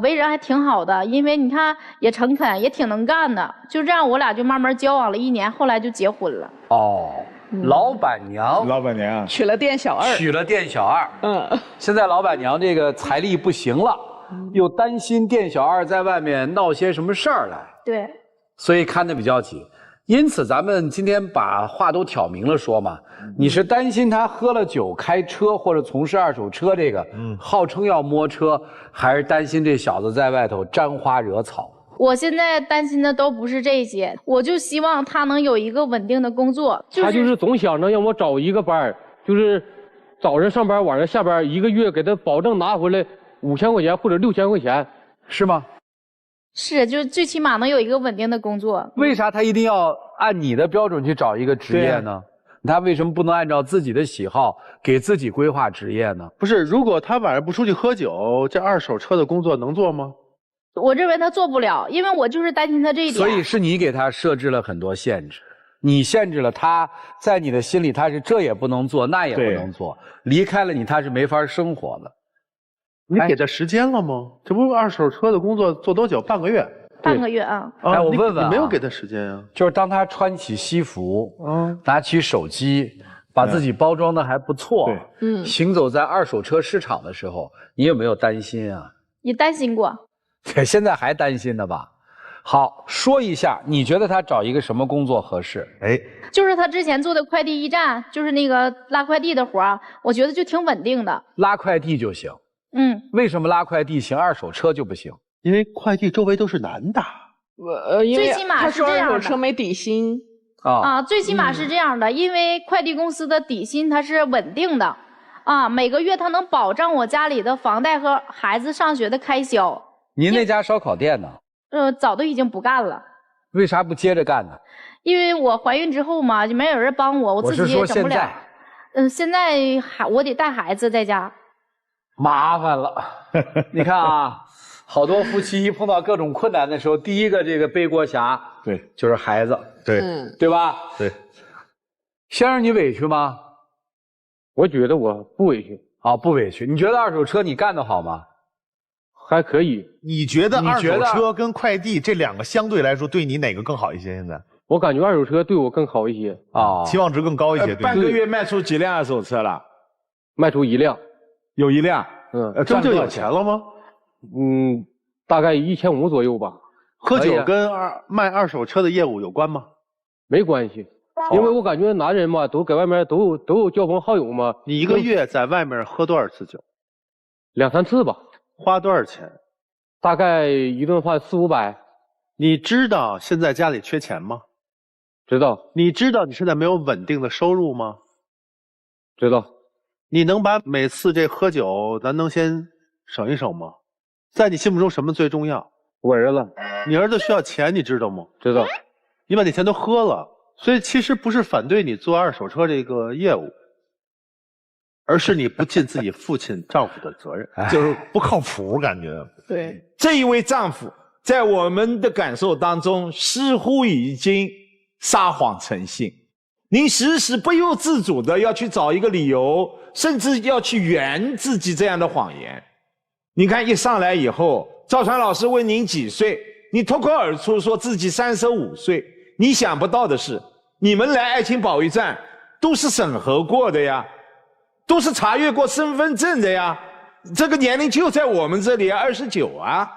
为人还挺好的，因为你看也诚恳，也挺能干的，就这样我俩就慢慢交往了1年，后来就结婚了。哦，老板娘娶了店小二，娶了店小二。现在老板娘这个财力不行了。又担心店小二在外面闹些什么事儿来，对，所以看得比较紧。因此，咱们今天把话都挑明了说嘛，你是担心他喝了酒开车或者从事二手车这个，号称要摸车，还是担心这小子在外头沾花惹草？我现在担心的都不是这些，我就希望他能有一个稳定的工作。他就是总想着让我找一个班，就是早上上班，晚上下班，1个月给他保证拿回来5000块钱或者6000块钱，是吗？是，就最起码能有一个稳定的工作。为啥他一定要按你的标准去找一个职业呢？他为什么不能按照自己的喜好给自己规划职业呢？不是，如果他晚上不出去喝酒，这二手车的工作能做吗？我认为他做不了，因为我就是担心他这一点。所以是你给他设置了很多限制，你限制了他，在你的心里他是这也不能做，那也不能做，离开了你他是没法生活的。你给他时间了吗？这不二手车的工作做多久？半个月。半个月啊。哎，我问问，你没有给他时间啊？就是当他穿起西服，拿起手机，把自己包装的还不错，行走在二手车市场的时候，你有没有担心啊？也担心过。对，现在还担心呢吧？好，说一下，你觉得他找一个什么工作合适？哎，就是他之前做的快递驿站，就是那个拉快递的活儿，我觉得就挺稳定的。拉快递就行。为什么拉快递行，二手车就不行？因为快递周围都是男的。最起码是这样的。二手车没底薪最起码是这样的，因为快递公司的底薪它是稳定的，每个月它能保障我家里的房贷和孩子上学的开销。您那家烧烤店呢？早都已经不干了。为啥不接着干呢？因为我怀孕之后嘛，就没有人帮我，我自己也整不了。现在我得带孩子在家。麻烦了，你看啊，好多夫妻碰到各种困难的时候，第一个这个背锅侠，就是孩子，对吧？对。先生，你委屈吗？我觉得我不委屈。不委屈。你觉得二手车你干得好吗？还可以。你觉得二手车跟快递这两个相对来说，对你哪个更好一些？现在我感觉二手车对我更好一些期望值更高一些。半个月卖出几辆二手车了？卖出1辆。有1辆，这就有钱了吗？大概1500左右吧。喝酒跟卖二手车的业务有关吗？没关系，因为我感觉男人嘛，都在外面都有交朋好友嘛。你1个月在外面喝多少次酒？2、3次吧。花多少钱？大概一顿饭400、500。你知道现在家里缺钱吗？知道。你知道你现在没有稳定的收入吗？知道。你能把每次这喝酒咱能先省一省吗？在你心目中什么最重要？我儿子。你儿子需要钱，你知道吗？知道。你把那钱都喝了，所以其实不是反对你做二手车这个业务，而是你不尽自己父亲丈夫的责任，就是不靠谱感觉。对，这一位丈夫在我们的感受当中似乎已经撒谎成性，您时时不由自主的要去找一个理由甚至要去圆自己这样的谎言。你看一上来以后，赵传老师问您几岁，你脱口而出说自己35岁。你想不到的是，你们来爱情保卫战都是审核过的呀，都是查阅过身份证的呀，这个年龄就在我们这里29啊。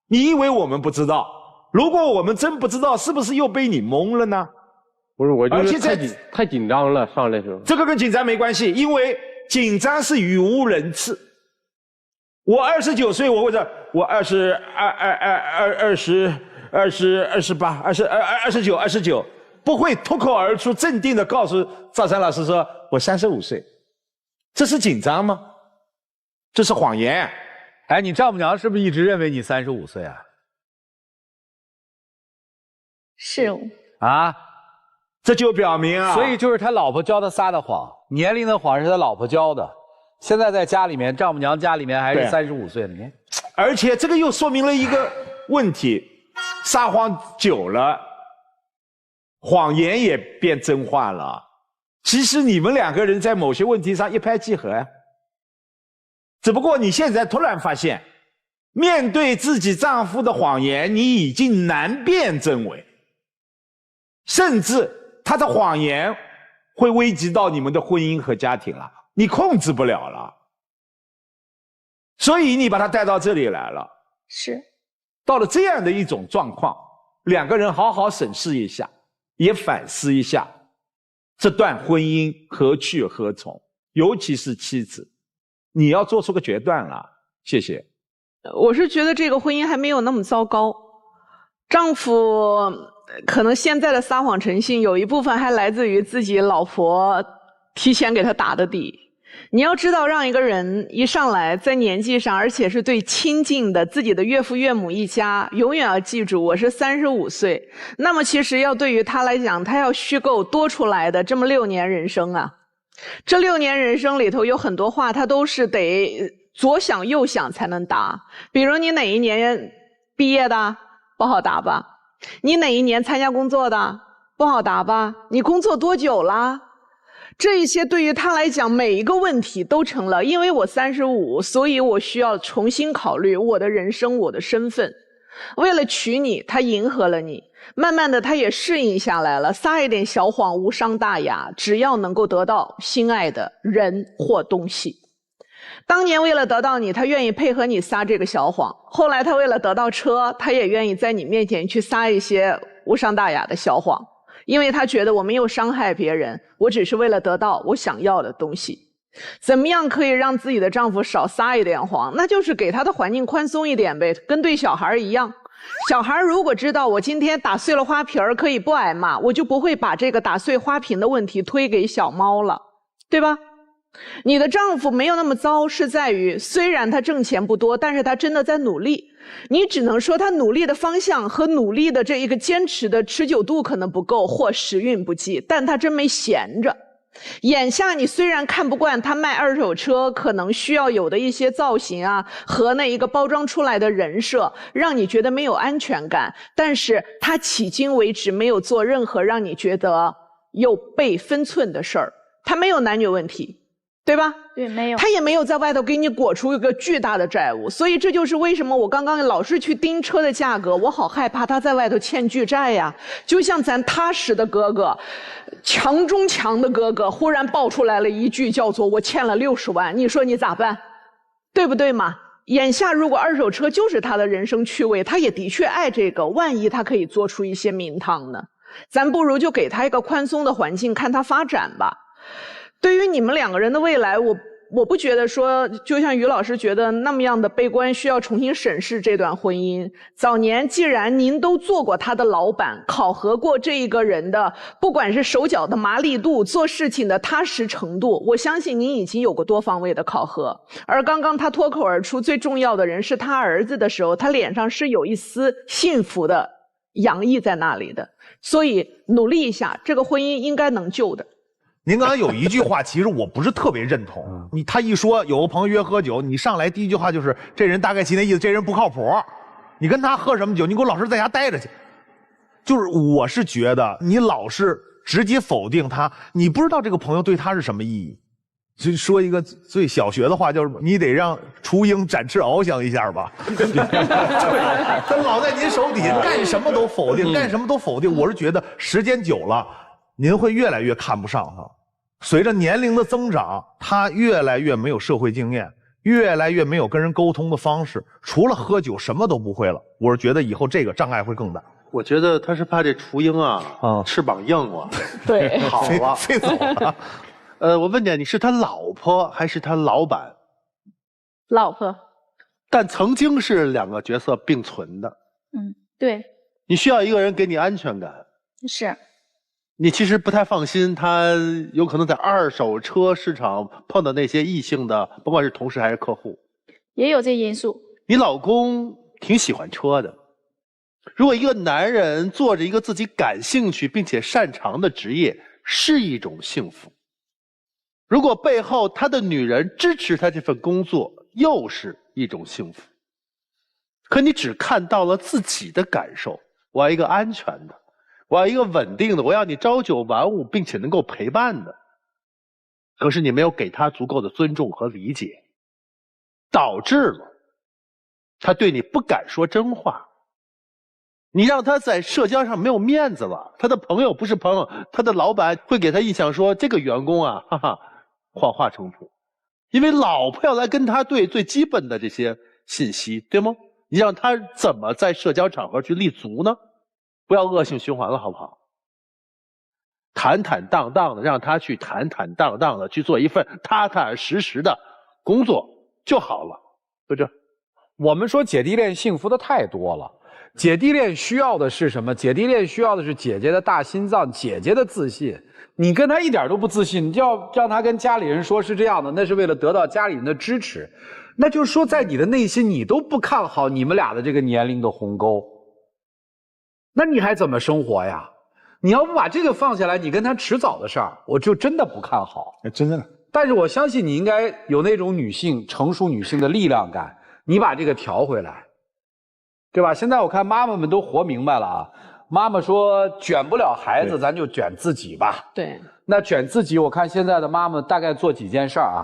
你以为我们不知道？如果我们真不知道，是不是又被你蒙了呢？不是，我就而且是太紧张了，上来的时候。这个跟紧张没关系，因为紧张是语无伦次。我29岁，我或者我28、29，不会脱口而出镇定的告诉赵山老师说我35岁，这是紧张吗？这是谎言。哎，你丈母娘是不是一直认为你35岁啊？是啊，这就表明啊，所以就是他老婆教他撒的谎，年龄的谎是他老婆教的。现在在家里面，丈母娘家里面还是35岁了，你看。而且这个又说明了一个问题：撒谎久了，谎言也变真话了。其实你们两个人在某些问题上一拍即合呀。只不过你现在突然发现，面对自己丈夫的谎言，你已经难辨真伪，甚至他的谎言会危及到你们的婚姻和家庭了，你控制不了了。所以你把他带到这里来了，是到了这样的一种状况，两个人好好审视一下，也反思一下这段婚姻何去何从，尤其是妻子，你要做出个决断了。谢谢。我是觉得这个婚姻还没有那么糟糕，丈夫可能现在的撒谎成性有一部分还来自于自己老婆提前给他打的底。你要知道，让一个人一上来在年纪上，而且是对亲近的自己的岳父岳母一家，永远要记住我是35岁。那么其实要对于他来讲，他要虚构多出来的这么6年人生啊，这6年人生里头有很多话他都是得左想右想才能答。比如你哪一年毕业的，不好答吧？你哪一年参加工作的，不好答吧？你工作多久了？这一些对于他来讲，每一个问题都成了，因为我35，所以我需要重新考虑我的人生，我的身份。为了娶你，他迎合了你，慢慢的他也适应下来了，撒一点小谎无伤大雅，只要能够得到心爱的人或东西。当年为了得到你，他愿意配合你撒这个小谎，后来他为了得到车，他也愿意在你面前去撒一些无伤大雅的小谎，因为他觉得我没有伤害别人，我只是为了得到我想要的东西。怎么样可以让自己的丈夫少撒一点谎？那就是给他的环境宽松一点呗，跟对小孩一样。小孩如果知道我今天打碎了花瓶可以不挨骂，我就不会把这个打碎花瓶的问题推给小猫了，对吧？你的丈夫没有那么糟，是在于虽然他挣钱不多，但是他真的在努力。你只能说他努力的方向和努力的这一个坚持的持久度可能不够，或时运不济，但他真没闲着。眼下你虽然看不惯他卖二手车可能需要有的一些造型啊，和那一个包装出来的人设，让你觉得没有安全感，但是他迄今为止没有做任何让你觉得有被分寸的事儿。他没有男女问题，对吧？对，没有。他也没有在外头给你裹出一个巨大的债务，所以这就是为什么我刚刚老是去盯车的价格，我好害怕他在外头欠巨债呀。就像咱踏实的哥哥，强中强的哥哥，忽然爆出来了一句叫做我欠了60万，你说你咋办？对不对嘛？眼下如果二手车就是他的人生趣味，他也的确爱这个，万一他可以做出一些名堂呢？咱不如就给他一个宽松的环境，看他发展吧。对于你们两个人的未来，我不觉得说，就像于老师觉得那么样的悲观，需要重新审视这段婚姻。早年既然您都做过他的老板，考核过这一个人的，不管是手脚的麻利度，做事情的踏实程度，我相信您已经有过多方位的考核。而刚刚他脱口而出最重要的人是他儿子的时候，他脸上是有一丝幸福的洋溢在那里的。所以努力一下，这个婚姻应该能救的。您刚才有一句话，其实我不是特别认同。他一说有个朋友约喝酒，你上来第一句话就是这人大概其那意思，这人不靠谱。你跟他喝什么酒？你给我老实在家待着去。就是我是觉得你老是直接否定他，你不知道这个朋友对他是什么意义。就说一个最小学的话，就是你得让雏鹰展翅翱翔一下吧。他老在您手底下干什么都否定，干什么都否定。我是觉得时间久了，您会越来越看不上他。随着年龄的增长，他越来越没有社会经验，越来越没有跟人沟通的方式，除了喝酒什么都不会了。我是觉得以后这个障碍会更大。我觉得他是怕这雏鹰啊，翅膀硬了，对，好了，飞走了。我问你，你是他老婆还是他老板？老婆。但曾经是两个角色并存的。对。你需要一个人给你安全感。是。你其实不太放心他有可能在二手车市场碰到那些异性的，甭管是同事还是客户。也有这因素。你老公挺喜欢车的。如果一个男人做着一个自己感兴趣并且擅长的职业，是一种幸福。如果背后他的女人支持他这份工作，又是一种幸福。可你只看到了自己的感受，我要一个安全的，我要一个稳定的，我要你朝九晚五并且能够陪伴的。可是你没有给他足够的尊重和理解，导致了他对你不敢说真话。你让他在社交上没有面子了，他的朋友不是朋友，他的老板会给他印象说这个员工啊，哈哈，谎话重复，因为老婆要来跟他对最基本的这些信息，对吗？你让他怎么在社交场合去立足呢？不要恶性循环了，好不好？坦坦荡荡的让他去坦坦荡荡的去做一份踏踏实实的工作就好了，就这。我们说姐弟恋幸福的太多了。姐弟恋需要的是什么？姐弟恋需要的是姐姐的大心脏，姐姐的自信。你跟他一点都不自信，你就要让他跟家里人说是这样的，那是为了得到家里人的支持。那就是说，在你的内心，你都不看好你们俩的这个年龄的鸿沟，那你还怎么生活呀？你要不把这个放下来，你跟他迟早的事儿，我就真的不看好。真的。但是我相信你应该有那种女性成熟女性的力量感，你把这个调回来。对吧？现在我看妈妈们都活明白了啊。妈妈说卷不了孩子，咱就卷自己吧。对。那卷自己，我看现在的妈妈大概做几件事儿啊。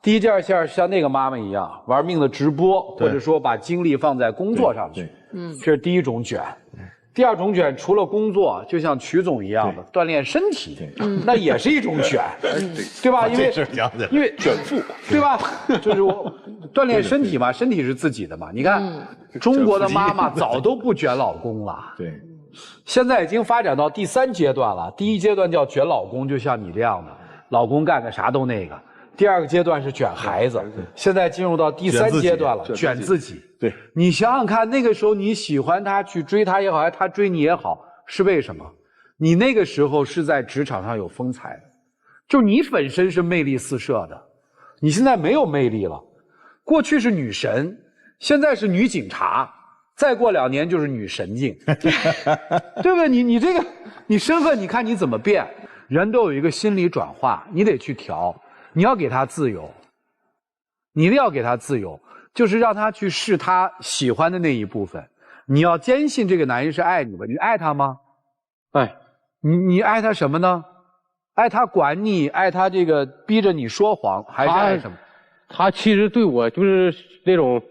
第一件事儿像那个妈妈一样，玩命的直播，或者说把精力放在工作上去。这是第一种卷。第二种卷，除了工作，就像曲总一样的锻炼身体，那也是一种卷，对吧？因为卷腹，对吧？就是我锻炼身体嘛，身体是自己的嘛。你看，中国的妈妈早都不卷老公了，对，现在已经发展到第3阶段了。第一阶段叫卷老公，就像你这样的，老公干个啥都那个。第二个阶段是卷孩子，现在进入到第3阶段了，卷自己。对，你想想看，那个时候你喜欢他，去追他也好，还是他追你也好，是为什么？你那个时候是在职场上有风采的，就你本身是魅力四射的。你现在没有魅力了，过去是女神，现在是女警察，再过2年就是女神经，对不对？你这个你身份，你看你怎么变？人都有一个心理转化，你得去调。你要给他自由，你一定要给他自由，就是让他去试他喜欢的那一部分。你要坚信这个男人是爱你的，你爱他吗？爱。你爱他什么呢？爱他管你，爱他这个逼着你说谎，还是爱什么？他其实对我就是那种，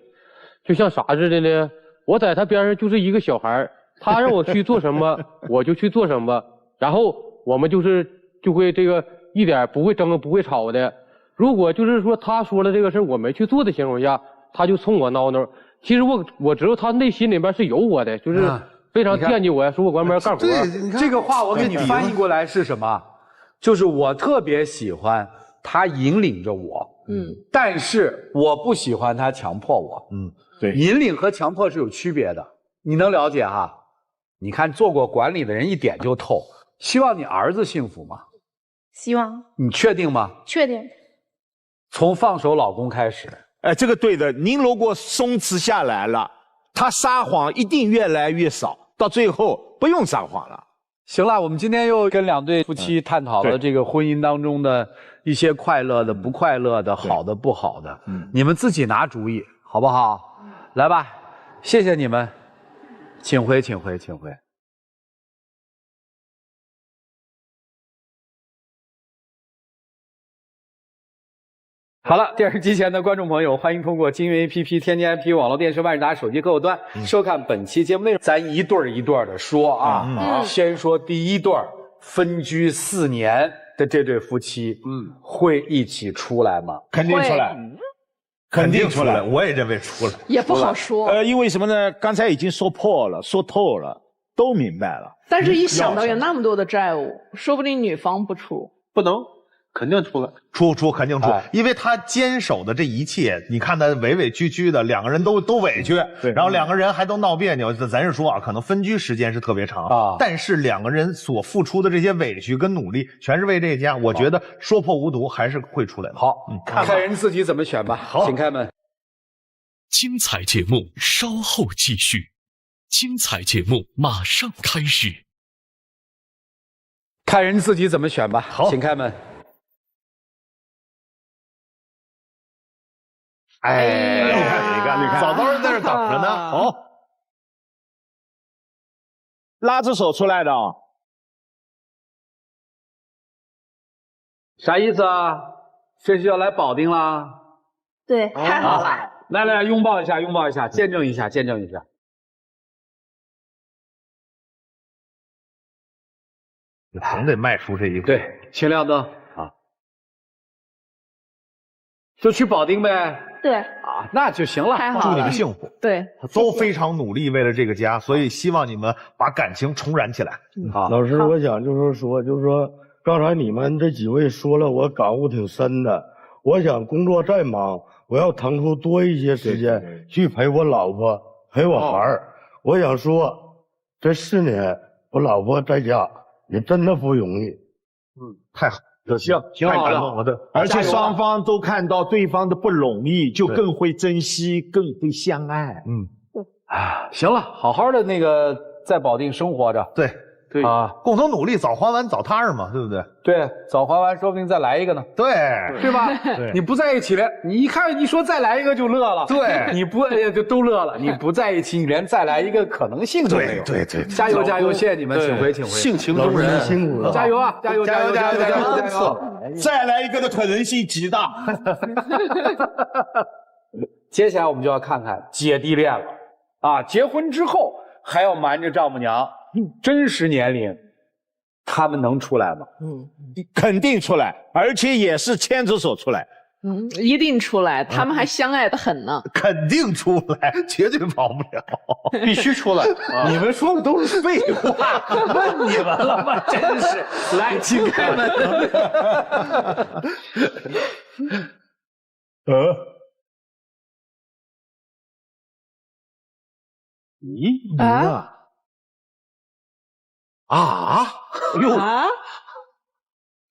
就像啥似的呢？我在他边上就是一个小孩，他让我去做什么，我就去做什么，然后我们就会这个。一点不会争不会吵的。如果就是说他说了这个事我没去做的情况下，他就冲我闹闹。其实我知道他内心里边是有我的，就是非常惦记我呀，说我关门干活。这个话我给你翻译过来是什么？就是我特别喜欢他引领着我，但是我不喜欢他强迫我，对，引领和强迫是有区别的，你能了解哈？你看做过管理的人一点就透。希望你儿子幸福吗？希望。你确定吗？确定。从放手老公开始。哎，这个对的。您如果松弛下来了，他撒谎一定越来越少，到最后不用撒谎了。行了，我们今天又跟2对夫妻探讨了这个婚姻当中的一些快乐的、不快乐的、好的、不好的。你们自己拿主意，好不好？来吧，谢谢你们，请回，请回，请回。好了，电视机前的观众朋友，欢迎通过金云 APP、天津 IP 网络电视万事达手机客户端收看本期节目内容。咱一对儿一对儿的说啊，先说第一对儿，分居4年的这对夫妻，会一起出来吗？肯定出来，肯定出来，我也认为出来，也不好说。因为什么呢？刚才已经说破了，说透了，都明白了。但是一想到有那么多的债务，说不定女方不出，不能，肯定出来，出肯定出，因为他坚守的这一切，你看他委委屈屈的，两个人都委屈，然后两个人还都闹别扭。咱是说啊，可能分居时间是特别长啊，但是两个人所付出的这些委屈跟努力，全是为这家。我觉得说破无毒还是会出来的。好，看人自己怎么选吧。好，请开门。精彩节目稍后继续，精彩节目马上开始。看人自己怎么选吧。好，请开门。哎，你看，嫂嫂在这等着呢。好，拉着手出来的啊。啥意思啊？这是要来保定啦？对，太好了。来，拥抱一下，拥抱一下，见证一下，见证一下。总得迈出这一步。对，请亮灯啊，就去保定呗。对啊，那就行了。太好了，祝你们幸福。对，都非常努力，为了这个家，所以希望你们把感情重燃起来。好，老师，我想就是说，刚才你们这几位说了，我感悟挺深的。我想工作再忙，我要腾出多一些时间去陪我老婆，陪我孩儿。我想说，这4年我老婆在家也真的不容易。太好，行，挺好的。而且双方都看到对方的不容易，就更会珍惜，更会相爱。行了，好好的那个在保定生活着。对啊，共同努力，早还完早踏实嘛，对不对？对，早还完，说不定再来一个呢。对吧？你不在一起了，你一看一说再来一个就乐了。对，你不就都乐了。你不在一起，你连再来一个可能性都没有。对，加油，谢谢你们，请回。性情中人，辛苦了。加油啊！加油！再来一个的可能性极大。接下来我们就要看看姐弟恋了啊！结婚之后还要瞒着丈母娘真实年龄，他们能出来吗？肯定出来，而且也是牵着手出来。一定出来，他们还相爱的很呢。肯定出来，绝对跑不了，必须出来。你们说的都是废话，问你们了吗？真是，来，请开门。咦，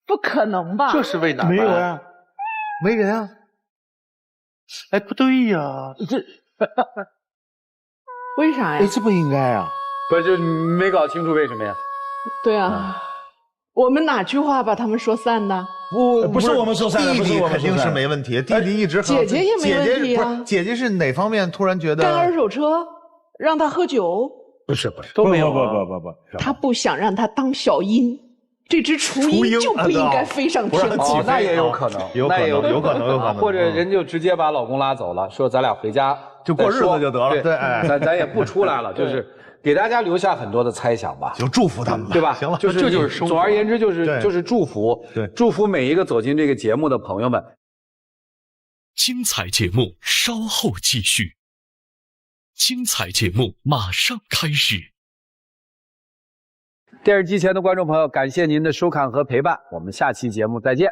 不可能吧？这是为哪？没有呀，没人啊。哎，不对呀，为啥呀？这不应该啊。不是，没搞清楚为什么呀？对啊，我们哪句话把他们说散的？不是我们说散的，弟弟肯定是没问题，弟弟一直姐姐也没问题啊。姐姐是哪方面突然觉得干二手车，让他喝酒？不是，都没有。不，他不想让他当小鹰，这只雏鹰就不应该飞上天。那也有可能，有可能，或者人就直接把老公拉走了，说咱俩回家就过日子就得了。对，咱也不出来了，就是给大家留下很多的猜想吧。就祝福他们，对吧？行了，这就是生活。总而言之，就是祝福，祝福每一个走进这个节目的朋友们。精彩节目稍后继续。精彩节目马上开始。电视机前的观众朋友，感谢您的收看和陪伴，我们下期节目再见。